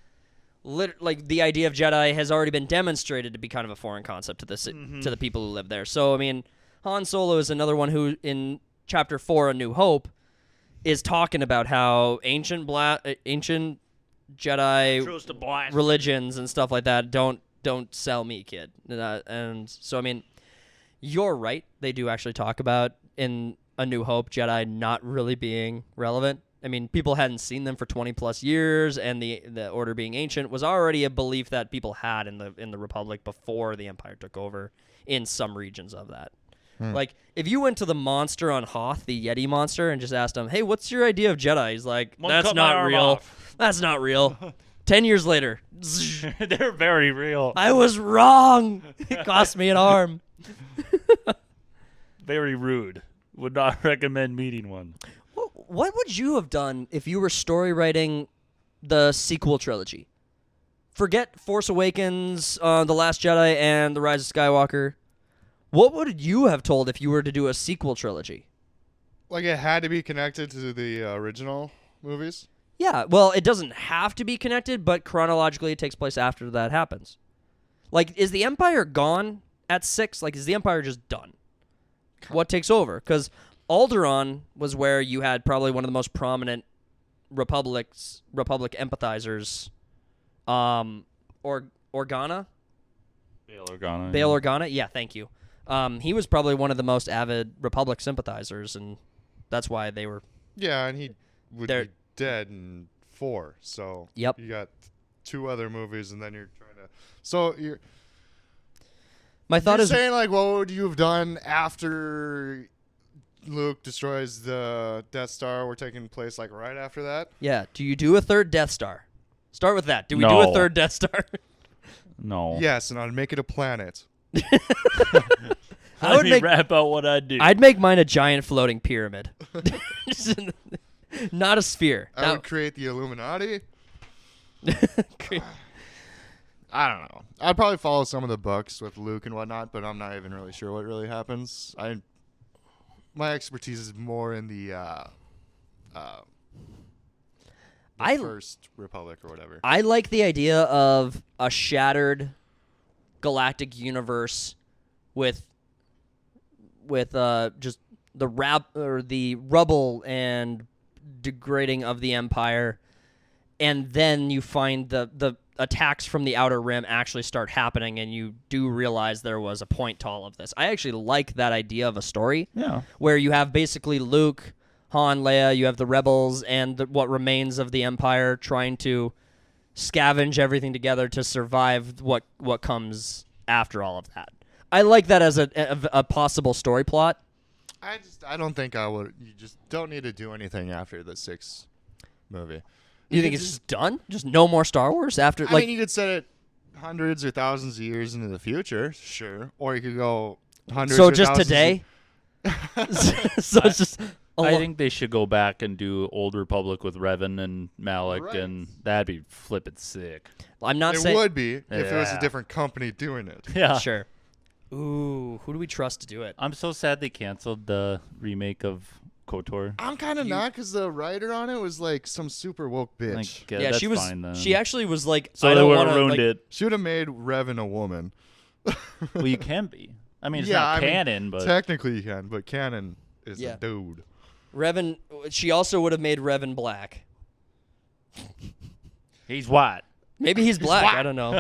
like, the idea of Jedi has already been demonstrated to be kind of a foreign concept to to the people who live there. So I mean, Han Solo is another one who, in Chapter 4, A New Hope, is talking about how ancient Jedi religions and stuff like that don't sell me, kid. And so I mean, you're right. They do actually talk about in A New Hope Jedi not really being relevant. I mean, people hadn't seen them for 20 plus years, and the Order being ancient was already a belief that people had in the Republic before the Empire took over in some regions of that. Like, if you went to the monster on Hoth, the Yeti monster, and just asked him, hey, what's your idea of Jedi? He's like, that's not real. That's not real. 10 years later. They're very real. I was wrong. It cost me an arm. Very rude. Would not recommend meeting one. What would you have done if you were story writing the sequel trilogy? Forget Force Awakens, The Last Jedi, and The Rise of Skywalker. What would you have told if you were to do a sequel trilogy? Like, it had to be connected to the original movies? Yeah, well, it doesn't have to be connected, but chronologically it takes place after that happens. Like, is the Empire gone at 6? Like, is the Empire just done? What takes over? Because Alderaan was where you had probably one of the most prominent Republic empathizers. Organa? Bail Organa. Bail Organa? Yeah, thank you. He was probably one of the most avid Republic sympathizers, and that's why they were... Yeah, and he would be dead in 4, so Yep. you got 2 other movies, and then you're trying to... So you're... My thought You're is... saying, like, what would you have done after Luke destroys the Death Star? We're taking place, like, right after that? Yeah, do you do a third Death Star? Start with that. Do we do No. a third Death Star? No. Yes, and I'd make it a planet. I would make rap out what I'd do. I'd make mine a giant floating pyramid. Not a sphere. I would create the Illuminati. I don't know. I'd probably follow some of the books with Luke and whatnot, but I'm not even really sure what really happens. My expertise is more in the First Republic or whatever. I like the idea of a shattered galactic universe with just the rubble and degrading of the Empire, and then you find the attacks from the Outer Rim actually start happening, and you do realize there was a point to all of this. I actually like that idea of a story, where you have basically Luke, Han, Leia, you have the rebels, and what remains of the Empire trying to scavenge everything together to survive what comes after all of that. I like that as a possible story plot. I don't think I would. You just don't need to do anything after the 6th movie. You think it's just done? Just no more Star Wars after? I mean, you could set it hundreds or thousands of years into the future, sure. Or you could go hundreds. So or just thousands today. So it's just. I think they should go back and do Old Republic with Revan and Malik, Right. and that'd be flippin' sick. I'm not It saying. would be if it was a Yeah. different company doing it. Yeah. Sure. Ooh, who do we trust to do it? I'm so sad they canceled the remake of KOTOR. I'm kind of not, because the writer on it was like some super woke bitch. Like, Yeah, that's she was. fine then. She actually was like. so I they don't would wanna, have ruined like, it. She would have made Revan a woman. Well, you can be. I mean, it's Yeah, not I mean, canon, but Technically you can, but canon is Yeah. a dude. Revan. She also would have made Revan black. he's white. Maybe he's black. I don't know.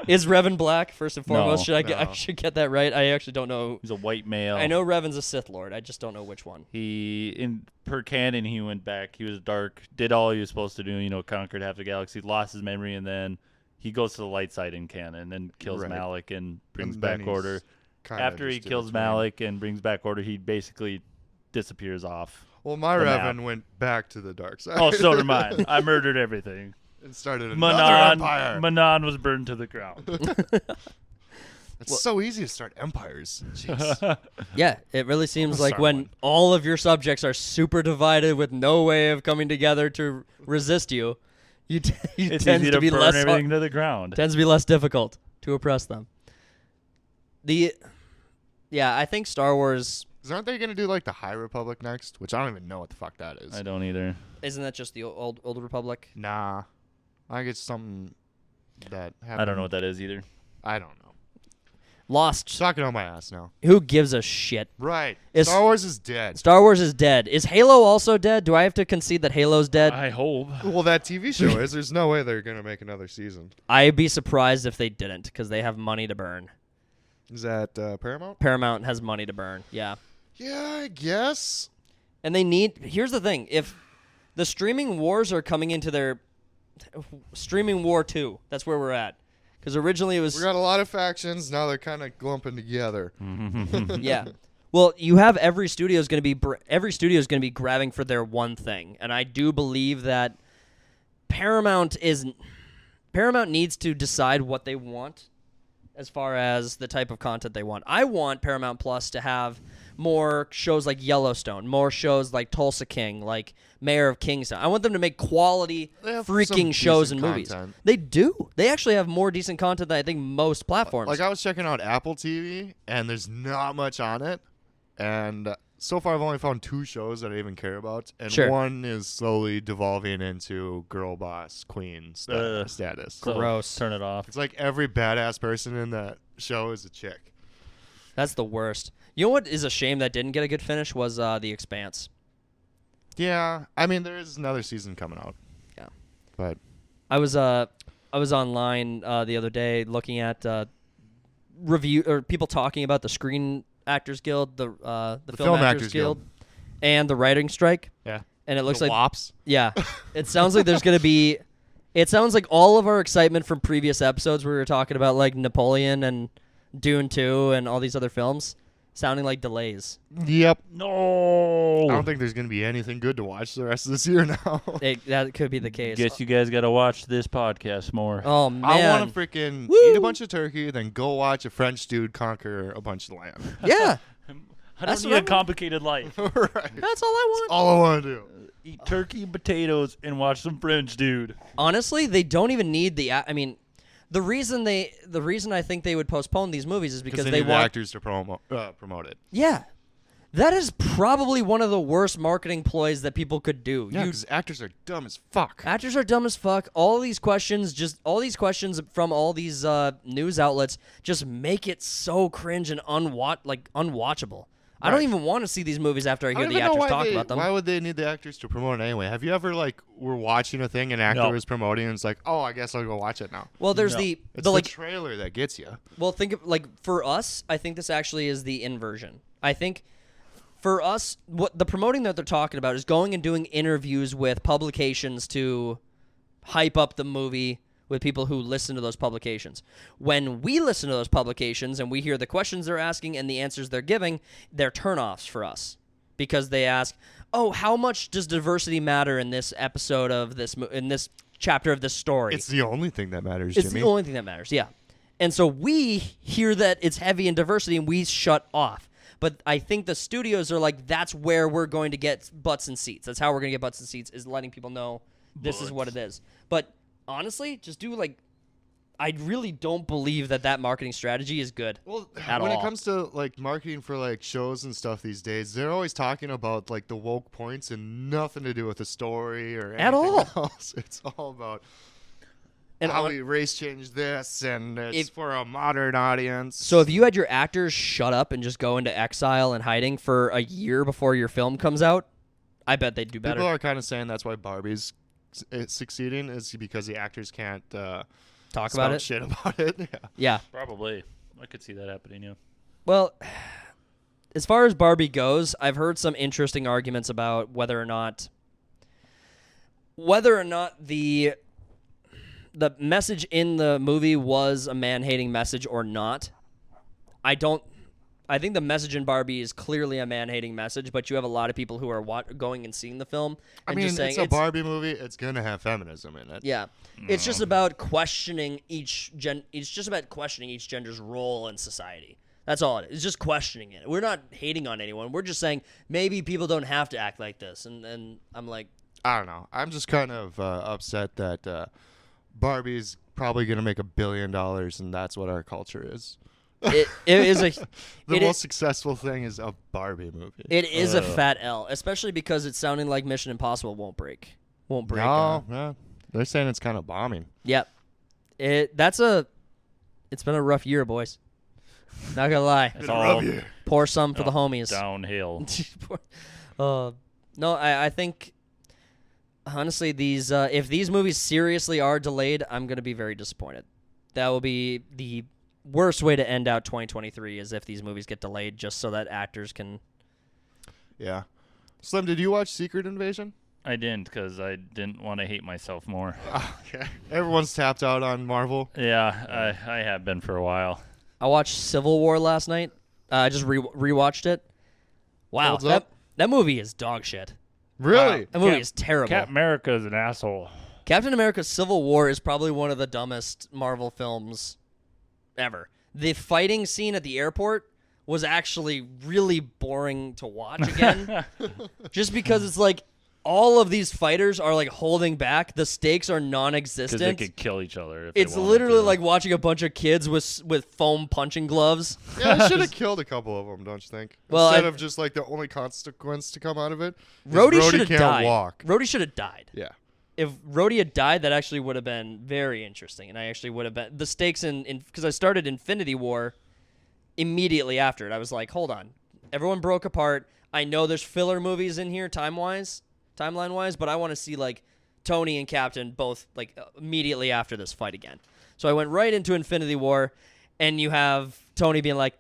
Is Revan black first and foremost? No. I should get that right. I actually don't know. He's a white male. I know Revan's a Sith Lord. I just don't know which one. Per canon, he went back. He was dark, did all he was supposed to do, conquered half the galaxy, lost his memory, and then he goes to the light side in canon and kills Right. Malik and brings And back then order. he's kinda After he just in kills between. Malik and brings back order, he basically disappears off. Well, my the Revan map. went back to the dark side. Oh, so did mine. I murdered everything. And started another empire. Manon was burned to the ground. It's so easy to start empires. Jeez. Yeah, it really seems like Start when one. all of your subjects are super divided with no way of coming together to resist you, It's tends easy to to be burn less everything to the ground. tends to be less difficult to oppress them. I think Star Wars 'Cause aren't they gonna do like the High Republic next? Which I don't even know what the fuck that is. I don't either. isn't that just the old Republic? Nah, I think it's something that happened. I don't know what that is either. I don't know. Lost. Talking on my ass now. Who gives a shit? Right. Is- Star Wars is dead. Star Wars is dead. Is Halo also dead? Do I have to concede that Halo's dead? I hope. Well, that TV show is. There's no way they're gonna make another season. I'd be surprised if they didn't, because they have money to burn. Is that Paramount? Paramount has money to burn. Yeah. Yeah, I guess. And they need. Here's the thing: if the streaming wars are coming into their streaming war 2, that's where we're at. Because originally it was. We got a lot of factions. Now they're kind of glumping together. Yeah. Well, you have every studio is going to be grabbing for their one thing, and I do believe that Paramount needs to decide what they want as far as the type of content they want. I want Paramount Plus to have more shows like Yellowstone, more shows like Tulsa King, like Mayor of Kingstown. I want them to make quality freaking shows and movies. Content. They do. They actually have more decent content than I think most platforms. Like I was checking out Apple TV, and there's not much on it. And so far, I've only found 2 shows that I even care about, and Sure. one is slowly devolving into girl boss queen status. Gross. Turn it off. It's like every badass person in that show is a chick. That's the worst. You know what is a shame that didn't get a good finish was The Expanse. Yeah, I mean there is another season coming out. Yeah. But I was online the other day looking at review or people talking about the Screen Actors Guild, the Film Actors Guild, and the writing strike. yeah, And it looks the like WAPs. yeah, it sounds like there's gonna be. It sounds like all of our excitement from previous episodes where we were talking about like Napoleon and Dune 2 and all these other films sounding like delays. Yep. No. I don't think there's gonna be anything good to watch the rest of this year now. That could be the case. Guess you guys got to watch this podcast more. Oh man, I want to freaking Woo! eat a bunch of turkey, then go watch a French dude conquer a bunch of land. yeah, I That's don't what need I a want. complicated life. Right. that's all I want. All I want to do. Eat turkey and potatoes and watch some French dude. Honestly, they don't even need the. I mean, the reason I think they would postpone these movies is because they they need the want actors to promote it. Yeah. That is probably one of the worst marketing ploys that people could do. Yeah, because actors are dumb as fuck. Actors are dumb as fuck. All these questions from all these news outlets just make it so cringe and unwatchable. I don't Right. even want to see these movies after I I hear don't the even know actors why talk they- about them. Why would they need the actors to promote it anyway? Have you ever were watching a thing and an actor No. was promoting and it's like, oh, I guess I'll go watch it now. Well, there's No. the It's the the trailer that gets you. Well, think of for us, I think this actually is the inversion. I think for us, what the promoting that they're talking about is going and doing interviews with publications to hype up the movie with people who listen to those publications. When we listen to those publications and we hear the questions they're asking and the answers they're giving, they're turnoffs for us because they ask, "Oh, how much does diversity matter in this episode of this in this chapter of this story?" It's the only thing that matters, It's Jimmy. the only thing that matters, yeah. And so we hear that it's heavy in diversity and we shut off. But I think the studios are like, that's where we're going to get butts and seats. That's how we're going to get butts and seats, is letting people know this is what it is. But honestly, just do I really don't believe that marketing strategy is good. Well, at when all. it comes to marketing for shows and stuff these days, they're always talking about the woke points and nothing to do with the story or anything At all. else. It's all about And how on- we race change this and it's If- for a modern audience. So if you had your actors shut up and just go into exile and hiding for a year before your film comes out, I bet they'd do better. people are kind of saying that's why Barbie's succeeding is because the actors can't Talk spout about it. shit about it. Yeah. Yeah. Probably. I could see that happening, yeah. Well, as far as Barbie goes, I've heard some interesting arguments about whether or not the message in the movie was a man-hating message or not. I think the message in Barbie is clearly a man-hating message, but you have a lot of people who are going and seeing the film and I mean, just saying it's a Barbie movie. It's going to have feminism in it. Yeah. It's just about questioning each gender's role in society. That's all it is. It's just questioning it. We're not hating on anyone. We're just saying maybe people don't have to act like this. And I'm like, I don't know. I'm just kind of upset that Barbie's probably going to make $1 billion, and that's what our culture is. it is a The it most is- successful thing is a Barbie movie. it is a fat L, especially because it's sounding like Mission Impossible won't break. no, they're saying it's kind of bombing. Yep. It's been a rough year, boys. Not gonna lie. It's all Pour some for the homies. downhill. No, I think honestly these if these movies seriously are delayed, I'm gonna be very disappointed. That will be the worst way to end out 2023 is if these movies get delayed just so that actors can. Yeah. Slim, did you watch Secret Invasion? I didn't because I didn't want to hate myself more. Okay. Everyone's tapped out on Marvel. Yeah, I have been for a while. I watched Civil War last night. I just rewatched it. Wow, Holds up? that movie is dog shit. Really? That movie is terrible. Captain America is an asshole. Captain America Civil War is probably one of the dumbest Marvel films ever. The fighting scene at the airport was actually really boring to watch again. Just because it's like all of these fighters are like holding back. The stakes are non-existent. Because they could kill each other. If It's they wanted literally to. like watching a bunch of kids with foam punching gloves. Yeah, they should have killed a couple of them, don't you think? Well, Instead of just like the only consequence to come out of it, is Rhodey should have can't died. walk. Rhodey should have died. Yeah. If Rhodey had died, that actually would have been very interesting, and I actually would have been the stakes in because I started Infinity War immediately after it. I was like, hold on, everyone broke apart. I know there's filler movies in here timeline wise, but I want to see like Tony and Captain both like immediately after this fight again. So I went right into Infinity War, and you have Tony being like,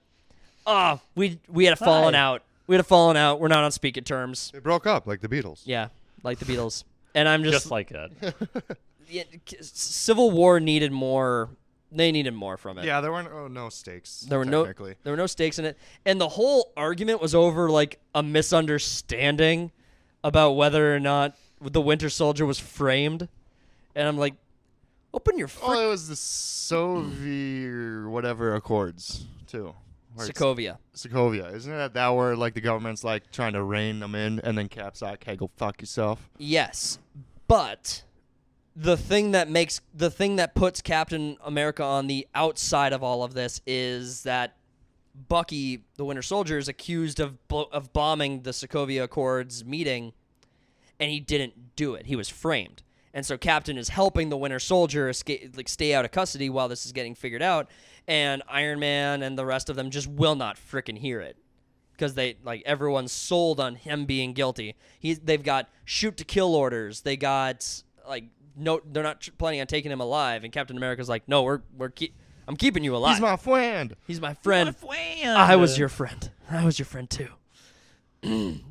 "Oh, we had a falling out. We had a falling out. We're not on speaking terms." They broke up like the Beatles. Yeah, like the Beatles. And I'm just like that. Yeah, Civil War needed more. They needed more from it. Yeah, there were no stakes. There were technically. no stakes in it, and the whole argument was over like a misunderstanding about whether or not the Winter Soldier was framed. And I'm like, open your Oh, it was the Soviet whatever Accords too. Sokovia. Sokovia, isn't it that where like the government's like trying to rein them in, and then Cap's like, "Hey, go fuck yourself." Yes, but the thing that puts Captain America on the outside of all of this is that Bucky, the Winter Soldier, is accused of bombing the Sokovia Accords meeting, and he didn't do it. He was framed, and so Captain is helping the Winter Soldier stay out of custody while this is getting figured out. And Iron Man and the rest of them just will not frickin' hear it because everyone's sold on him being guilty. They've got shoot to kill orders. They got no, they're not planning on taking him alive. And Captain America's like, no, I'm keeping you alive. He's my friend. He's my friend. My friend. I was your friend. I was your friend too.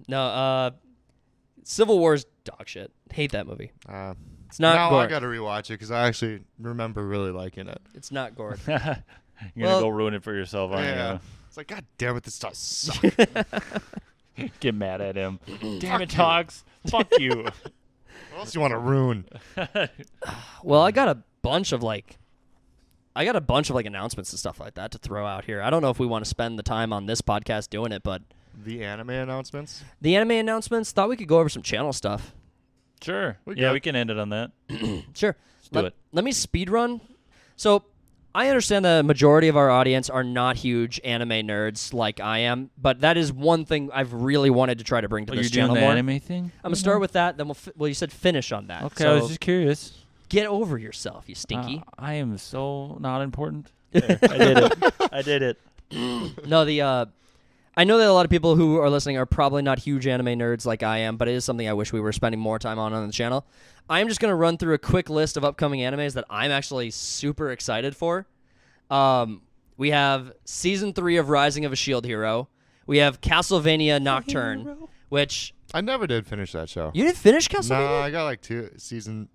No, Civil War's dog shit. Hate that movie. It's not. Now gore. I gotta rewatch it because I actually remember really liking it. It's not gored. You're going to go ruin it for yourself, aren't Yeah. you? It's like, God damn it, this does suck. Get mad at him. Damn it, Tox. Fuck you. What else do you want to ruin? Well, I got a bunch of announcements and stuff like that to throw out here. I don't know if we want to spend the time on this podcast doing it, but The anime announcements? the anime announcements, thought we could go over some channel stuff. Sure. We Yeah, got- we can end it on that. Sure. do it. Let me speed run. So I understand the majority of our audience are not huge anime nerds like I am, but that is one thing I've really wanted to try to bring to this you're channel doing the more. anime thing? I'm going to start with that, then well, you said finish on that. Okay, so I was just curious. get over yourself, you stinky. I am so not important. There, I did it. I did it. No, I know that a lot of people who are listening are probably not huge anime nerds like I am, but it is something I wish we were spending more time on the channel. I'm just going to run through a quick list of upcoming animes that I'm actually super excited for. We have Season 3 of Rising of a Shield Hero. We have Castlevania Nocturne, which... I never did finish that show. You didn't finish No, Castlevania? I got like two seasons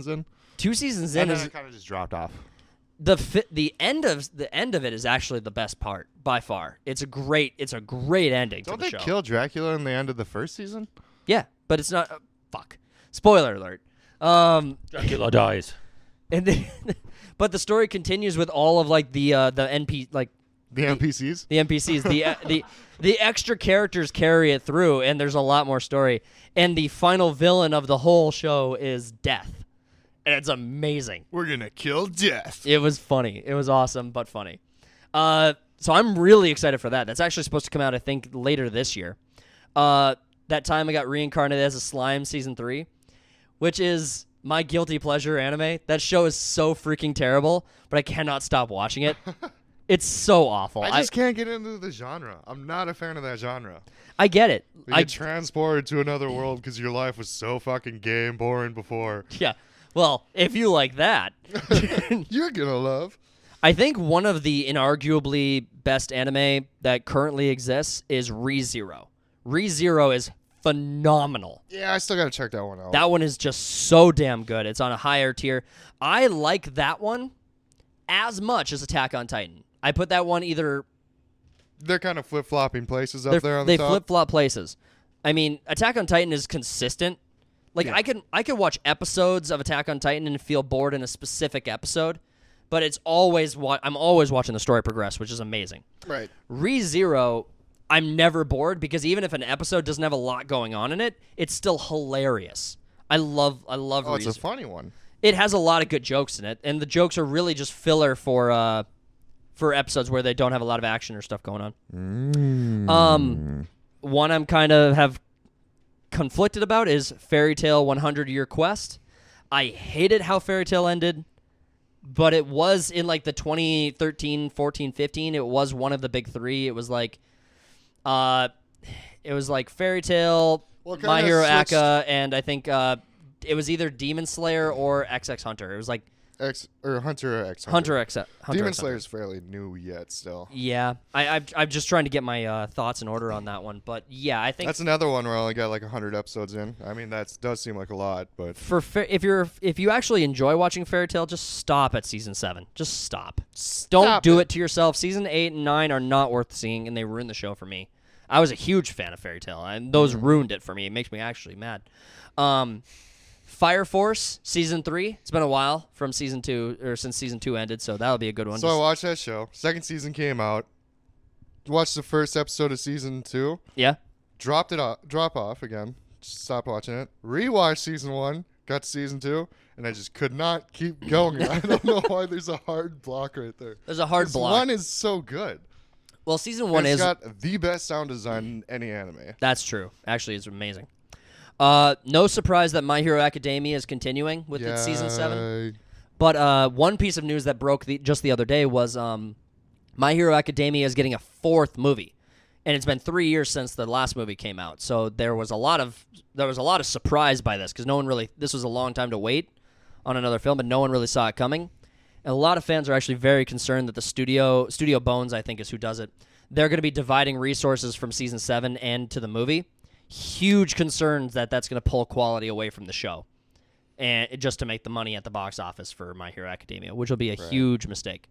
in. 2 seasons in And then is... I kind of just dropped off. The end of it is actually the best part by far. It's a great ending Don't to the they show. kill Dracula in the end of the first season? Yeah, but it's not. Fuck. Spoiler alert. Dracula dies. And then, but the story continues with all of like the NPCs, the extra characters carry it through, and there's a lot more story. And the final villain of the whole show is Death, and it's amazing. We're gonna kill Death. It was funny. It was awesome, but funny. So I'm really excited for that. That's actually supposed to come out, I think, later this year. That time I got reincarnated as a slime, season 3, which is my guilty pleasure anime. That show is so freaking terrible, but I cannot stop watching it. It's so awful. I just can't get into the genre. I'm not a fan of that genre. I get it. You get transported to another world because your life was so fucking gay and boring before. Yeah. Well, if you like that. You're gonna love. I think one of the inarguably best anime that currently exists is ReZero. ReZero is phenomenal. Yeah, I still got to check that one out. That one is just so damn good. It's on a higher tier. I like that one as much as Attack on Titan. I put that one either... They're kind of flip-flopping places up there on the They top. flip-flop places. I mean, Attack on Titan is consistent. Like, Yeah. I could watch episodes of Attack on Titan and feel bored in a specific episode, but it's always I'm always watching the story progress, which is amazing. Right. ReZero, I'm never bored because even if an episode doesn't have a lot going on in it, it's still hilarious. I love Oh, it's a ReZero. funny one. It has a lot of good jokes in it, and the jokes are really just filler for episodes where they don't have a lot of action or stuff going on. One I'm kind of have conflicted about is Fairy Tail 100-Year Quest. I hated how Fairy Tail ended, but it was in like the 2013, 14, 15. It was one of the big three. It was like, Fairy Tail, Well, it My kinda Hero switched- Aka, and I think it was either Demon Slayer or XX Hunter. It was like Hunter X. Hunter X. Hunter Demon X Slayer's fairly new yet still. Yeah, I'm just trying to get my thoughts in order on that one, but yeah, I think That's another one where I only got like 100 episodes in. I mean, that does seem like a lot, but if you actually enjoy watching Fairy Tail, just stop at season 7. Just stop. Don't do it to yourself. Season 8 and 9 are not worth seeing, and they ruined the show for me. I was a huge fan of Fairy Tail, and those ruined it for me. It makes me actually mad. Fire Force season 3. It's been a while from season 2 or since season 2 ended, so that'll be a good one. So I watched that show. Second season came out. Watched the first episode of season 2. Yeah. Drop off again. Stopped watching it. Rewatched season 1. Got to season 2, and I just could not keep going. I don't know why there's a hard block right there. There's a hard This block. one is so good. Well, season 1 It's is got the best sound design in any anime. That's true. Actually, it's amazing. No surprise that My Hero Academia is continuing with its season 7. But one piece of news that broke just the other day was My Hero Academia is getting a 4th movie, and it's been 3 years since the last movie came out. So there was a lot of surprise by this because no one really. This was a long time to wait on another film, but no one really saw it coming. And a lot of fans are actually very concerned that the Studio Bones, I think is who does it, they're going to be dividing resources from season 7 and to the movie. Huge concerns that that's going to pull quality away from the show, and just to make the money at the box office for My Hero Academia, which will be a huge mistake.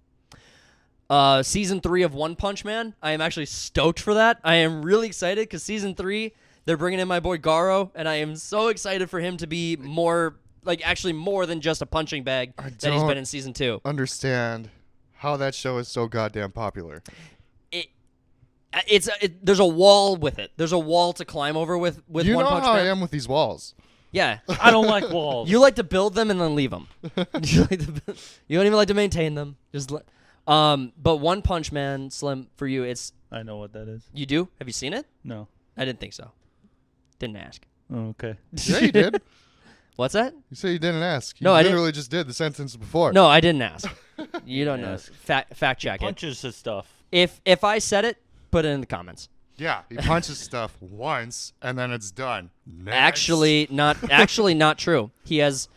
Season 3 of One Punch Man, I am actually stoked for that. I am really excited because season 3, they're bringing in my boy Garo, and I am so excited for him to be more than just a punching bag that he's been in season 2. Understand how that show is so goddamn popular. There's a wall with it. There's a wall to climb over with You One know Punch how Man. I am with these walls. Yeah. I don't like walls. You like to build them and then leave them. You don't even like to maintain them. But One Punch Man, Slim, for you, I know what that is. you do? Have you seen it? No. I didn't think so. Didn't ask. Oh, okay. Yeah, you did. What's that? You say you didn't ask. You No, I didn't. literally just did the sentence before. No, I didn't ask. You don't know. Ask. Fact check it. Punches his stuff. If I said it, put it in the comments. Yeah, he punches stuff once and then it's done. Next. Actually, not true. He has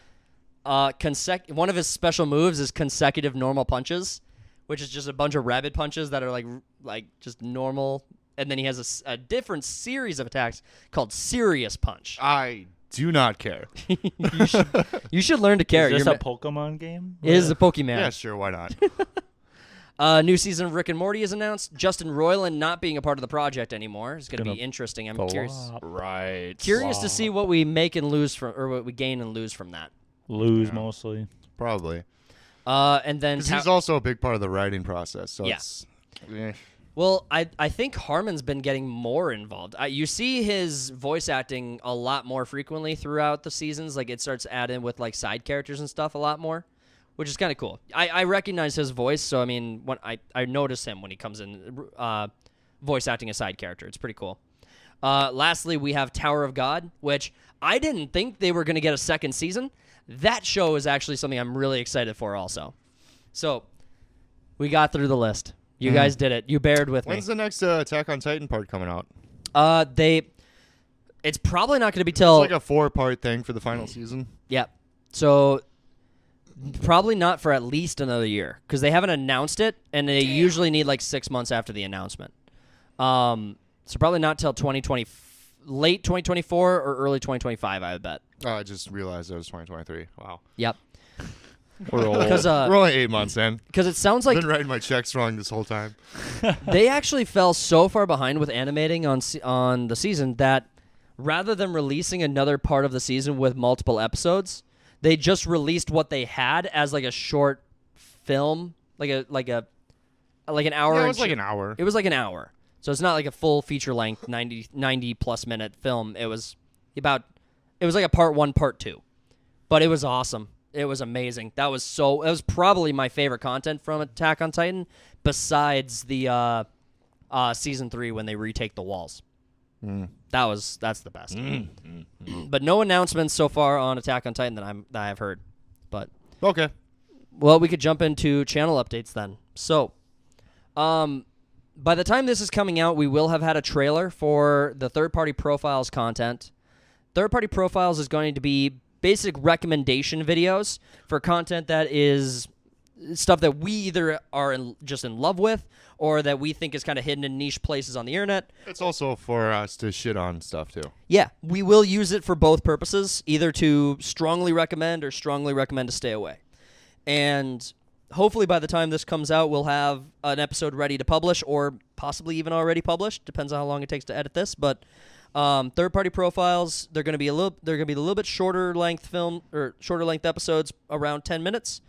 one of his special moves is consecutive normal punches, which is just a bunch of rabbit punches that are like just normal, and then he has a different series of attacks called Serious Punch. I do not care. You should learn to care. Is this You're a Pokemon game? It is a Pokemon. Yeah, sure, why not? New season of Rick and Morty is announced. Justin Roiland not being a part of the project anymore is going to be interesting. I'm curious Right. to see what we make and lose from, or what we gain and lose from that. Lose mostly. Probably. And then Because he's also a big part of the writing process. So Yeah. it's... well, I think Harmon's been getting more involved. You see his voice acting a lot more frequently throughout the seasons. Like it starts adding with like side characters and stuff a lot more, which is kind of cool. I recognize his voice, so I mean, when I notice him when he comes in, voice acting a side character. It's pretty cool. Lastly, we have Tower of God, which I didn't think they were going to get a second season. That show is actually something I'm really excited for also. So, we got through the list. You guys did it. You bared with When's me. the next Attack on Titan part coming out? It's probably not going to be till... It's like a 4-part thing for the final season. Yep. So, probably not for at least another year, because they haven't announced it, and they usually need like 6 months after the announcement. So, probably not till late 2024 or early 2025, I would bet. Oh, I just realized it was 2023. Wow. Yep. We're old. Because We're only 8 months in. it sounds like I've been writing my checks wrong this whole time. they actually fell so far behind with animating on the season that rather than releasing another part of the season with multiple episodes, they just released what they had as like a short film, like an hour. Yeah, it and was like an hour. It was like an hour. So it's not like a full feature length 90 plus minute film. It was like a part 1, part 2. But it was awesome. It was amazing. It was probably my favorite content from Attack on Titan besides the season 3 when they retake the walls. That's the best. But no announcements so far on Attack on Titan that I've heard. But Okay. well, we could jump into channel updates then. So, by the time this is coming out, we will have had a trailer for the third-party profiles content. Third-party profiles is going to be basic recommendation videos for content that is stuff that we either are just in love with or that we think is kind of hidden in niche places on the internet. It's also for us to shit on stuff, too. Yeah, we will use it for both purposes, either to strongly recommend or strongly recommend to stay away. And hopefully by the time this comes out, we'll have an episode ready to publish or possibly even already published. Depends on how long it takes to edit this. But third-party profiles, they're going to be a little bit shorter length film or shorter length episodes, around 10 minutes,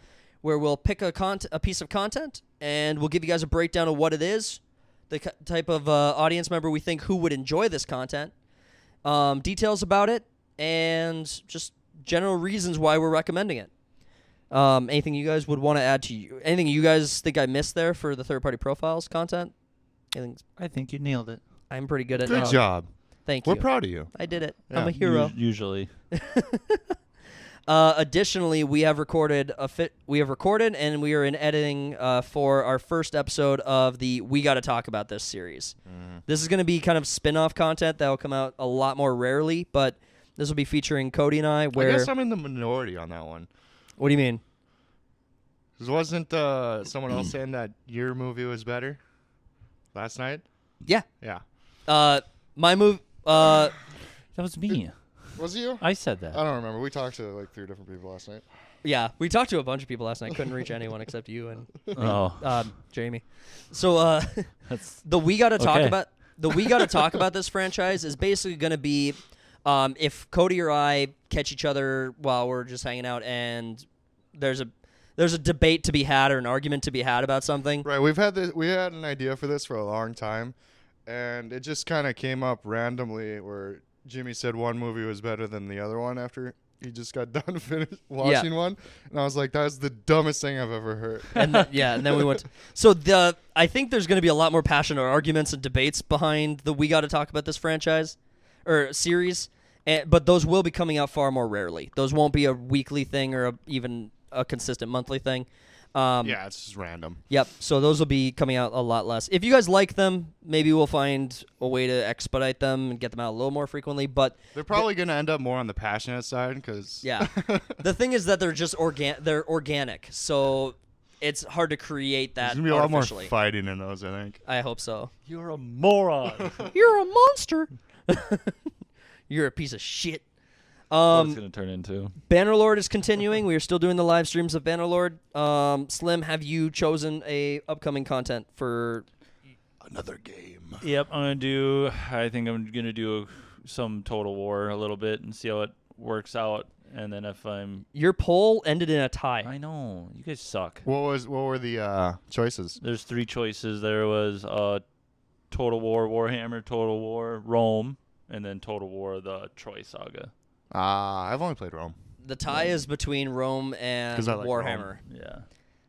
where we'll pick a piece of content and we'll give you guys a breakdown of what it is, the type of audience member we think who would enjoy this content, details about it, and just general reasons why we're recommending it. Anything you guys would want to add to anything you guys think I missed there for the third-party profiles content? I think you nailed it. I'm pretty good at Good job. Thank you. We're proud of you. I did it. Yeah. I'm a hero. Usually. Additionally, we have recorded and we are in editing for our first episode of the We Gotta Talk About This series. This is going to be kind of spin-off content that will come out a lot more rarely, but this will be featuring Cody and I. Where I guess I'm in the minority on that one. What do you mean? 'Cause wasn't someone else saying that your movie was better last night? Yeah. Yeah. My move. That was me. Was it you? I said that. I don't remember. We talked to like 3 different people last night. Yeah, we talked to a bunch of people last night. Couldn't reach anyone except you and Oh. Jamie. So That's the We Gotta Talk okay. About this franchise is basically going to be if Cody or I catch each other while we're just hanging out and there's a debate to be had or an argument to be had about something. Right. We had an idea for this for a long time, and it just kind of came up randomly where Jimmy said one movie was better than the other one after he just got done watching one, and I was like, "That's the dumbest thing I've ever heard." And then we went. I think there's going to be a lot more passionate arguments and debates behind the We Got to Talk About This franchise or series, but those will be coming out far more rarely. Those won't be a weekly thing or even a consistent monthly thing. Yeah, it's just random. Yep. So those will be coming out a lot less. If you guys like them, maybe we'll find a way to expedite them and get them out a little more frequently. But They're probably going to end up more on the passionate side because yeah, the thing is that they're just they're organic, so it's hard to create that there's going to be a lot more artificially. fighting in those, I think. I hope so. You're a moron. You're a monster. You're a piece of shit. What it's gonna turn into. Bannerlord is continuing. We are still doing the live streams of Bannerlord. Slim, have you chosen a upcoming content for Another game. Yep, I think I'm gonna do some Total War a little bit and see how it works out. And then if your poll ended in a tie. I know you guys suck. What were the choices? There's 3 choices. There was Total War Warhammer, Total War Rome, and then Total War the Troy Saga. I've only played Rome. The tie is between Rome and 'Cause I like Warhammer. Yeah.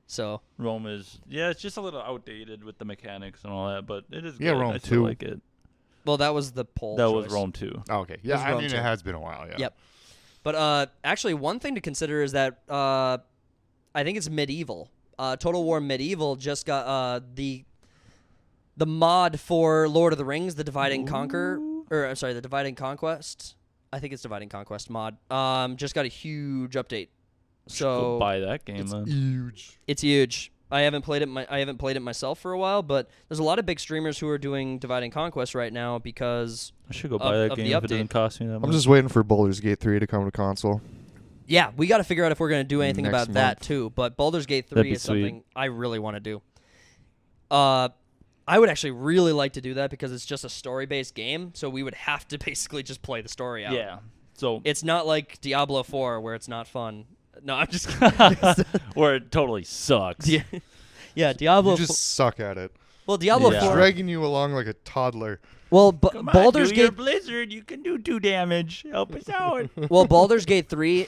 So Rome is it's just a little outdated with the mechanics and all that, but it is Yeah, good. Rome I still 2. like it. well, that was the poll. That choice. was Rome 2. Oh, okay. Yeah, was I Rome mean, too. it has been a while, yeah. Yep. But actually, one thing to consider is that I think it's Medieval. Total War Medieval just got the mod for Lord of the Rings, the Divide and Conquer, or I'm sorry, the Divide and Conquest. I think it's Divide and Conquest mod. Just got a huge update. So Go buy that game It's then. huge. it's huge. I haven't played it myself for a while, but there's a lot of big streamers who are doing Divide and Conquest right now because I should go buy that of the game if it doesn't update. cost me that much. I'm just waiting for Baldur's Gate 3 to come to console. yeah, we got to figure out if we're going to do anything Next about that month. too. But Baldur's Gate 3 That'd be is sweet. something I really want to do. I would actually really like to do that because it's just a story-based game, so we would have to basically just play the story out. Yeah. So It's not like Diablo 4 where it's not fun. No, I'm just kidding. where it totally sucks. yeah, yeah, Diablo. You just suck at it. Well, Diablo Yeah. 4. Dragging you along like a toddler. Well, Come on, Baldur's do your Gate. Blizzard. You can do 2 damage. Help us out. Well, Baldur's Gate 3,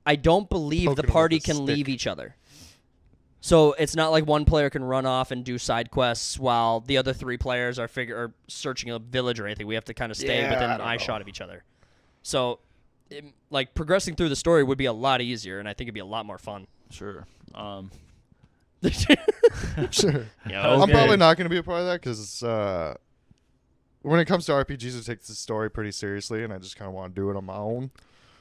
I don't believe Poking the him with party a can stick. leave each other. So it's not like one player can run off and do side quests while the other 3 players are searching a village or anything. We have to kind of stay Yeah, within I don't eye know. shot of each other. So, like progressing through the story would be a lot easier, and I think it'd be a lot more fun. Sure. Sure. Yeah, I'm Okay. probably not going to be a part of that because when it comes to RPGs, it takes the story pretty seriously, and I just kind of want to do it on my own.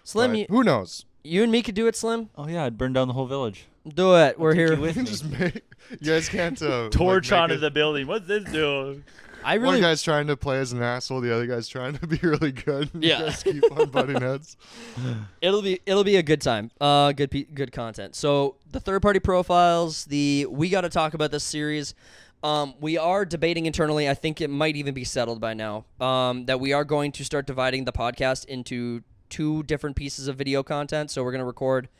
Slim, But you, who knows? you and me could do it, Slim. Oh yeah, I'd burn down the whole village. Do it. We're take here. you with me. Just make, you guys can't Torch like, onto make the building. What's this do? I One really guy's trying to play as an asshole, the other guy's trying to be really good. and Yeah. You guys keep on butting heads. It'll be a good time. Good content. So the third party profiles, we got to talk about this series. We are debating internally. I think it might even be settled by now. That we are going to start dividing the podcast into 2 different pieces of video content. So we're going to record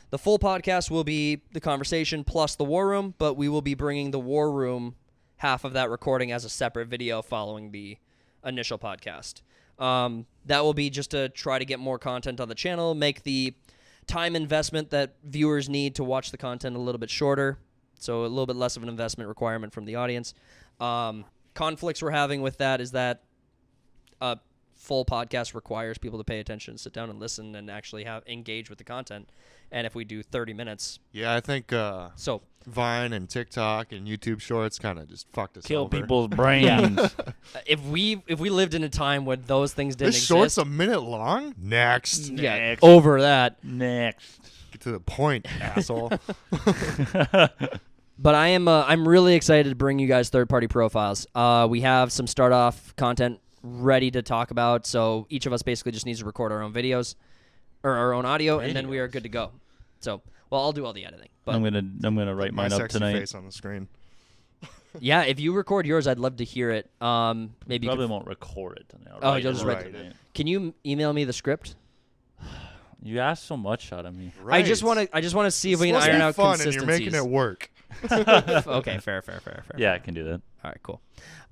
the full podcast will be the conversation plus the war room, but we will be bringing the war room half of that recording as a separate video following the initial podcast. That will be just to try to get more content on the channel, make the time investment that viewers need to watch the content a little bit shorter, so a little bit less of an investment requirement from the audience. Conflicts we're having with that is that a full podcast requires people to pay attention, sit down and listen, and actually engage with the content. And if we do 30 minutes, Yeah, I think so Vine and TikTok and YouTube Shorts kind of just fucked us Kill over. people's brains. if we lived in a time when those things didn't This exist, short's a minute long? Next. yeah, Next. over that. Next. Get to the point, asshole. But I'm really excited to bring you guys third-party profiles. We have some start-off content ready to talk about, so each of us basically just needs to record our own videos or our own audio, and then we are good to go. So, well, I'll do all the editing. But I'm gonna write My mine up sexy tonight. face on the screen. yeah, if you record yours, I'd love to hear it. Maybe you Probably could, won't record it tonight. Oh, you'll just write it. it. can you email me the script? You asked so much out of me. I just want to see if we can It's supposed to iron be out fun, and consistencies. you're making it work. Okay, fair. Yeah, I can do that. All right, cool.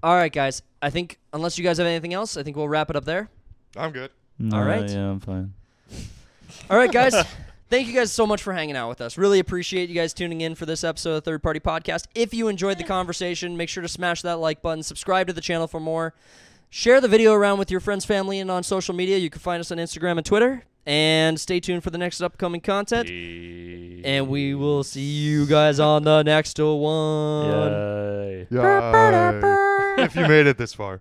All right, guys. I think unless you guys have anything else, I think we'll wrap it up there. I'm good. All right. Yeah, I'm fine. All right, guys. Thank you guys so much for hanging out with us. Really appreciate you guys tuning in for this episode of Third Party Podcast. If you enjoyed the conversation, make sure to smash that like button, subscribe to the channel for more. Share the video around with your friends, family, and on social media. You can find us on Instagram and Twitter. And stay tuned for the next upcoming content. And we will see you guys on the next one. Yay. Yeah. If you made it this far.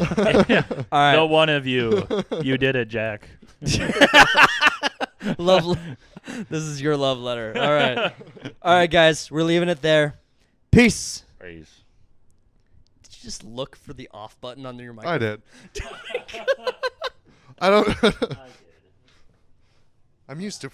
All right. No one of you. You did it, Jack. Love. This is your love letter. All right. All right, guys. We're leaving it there. Peace. Praise. Did you just look for the off button on your I microphone? did. I don't. I'm used to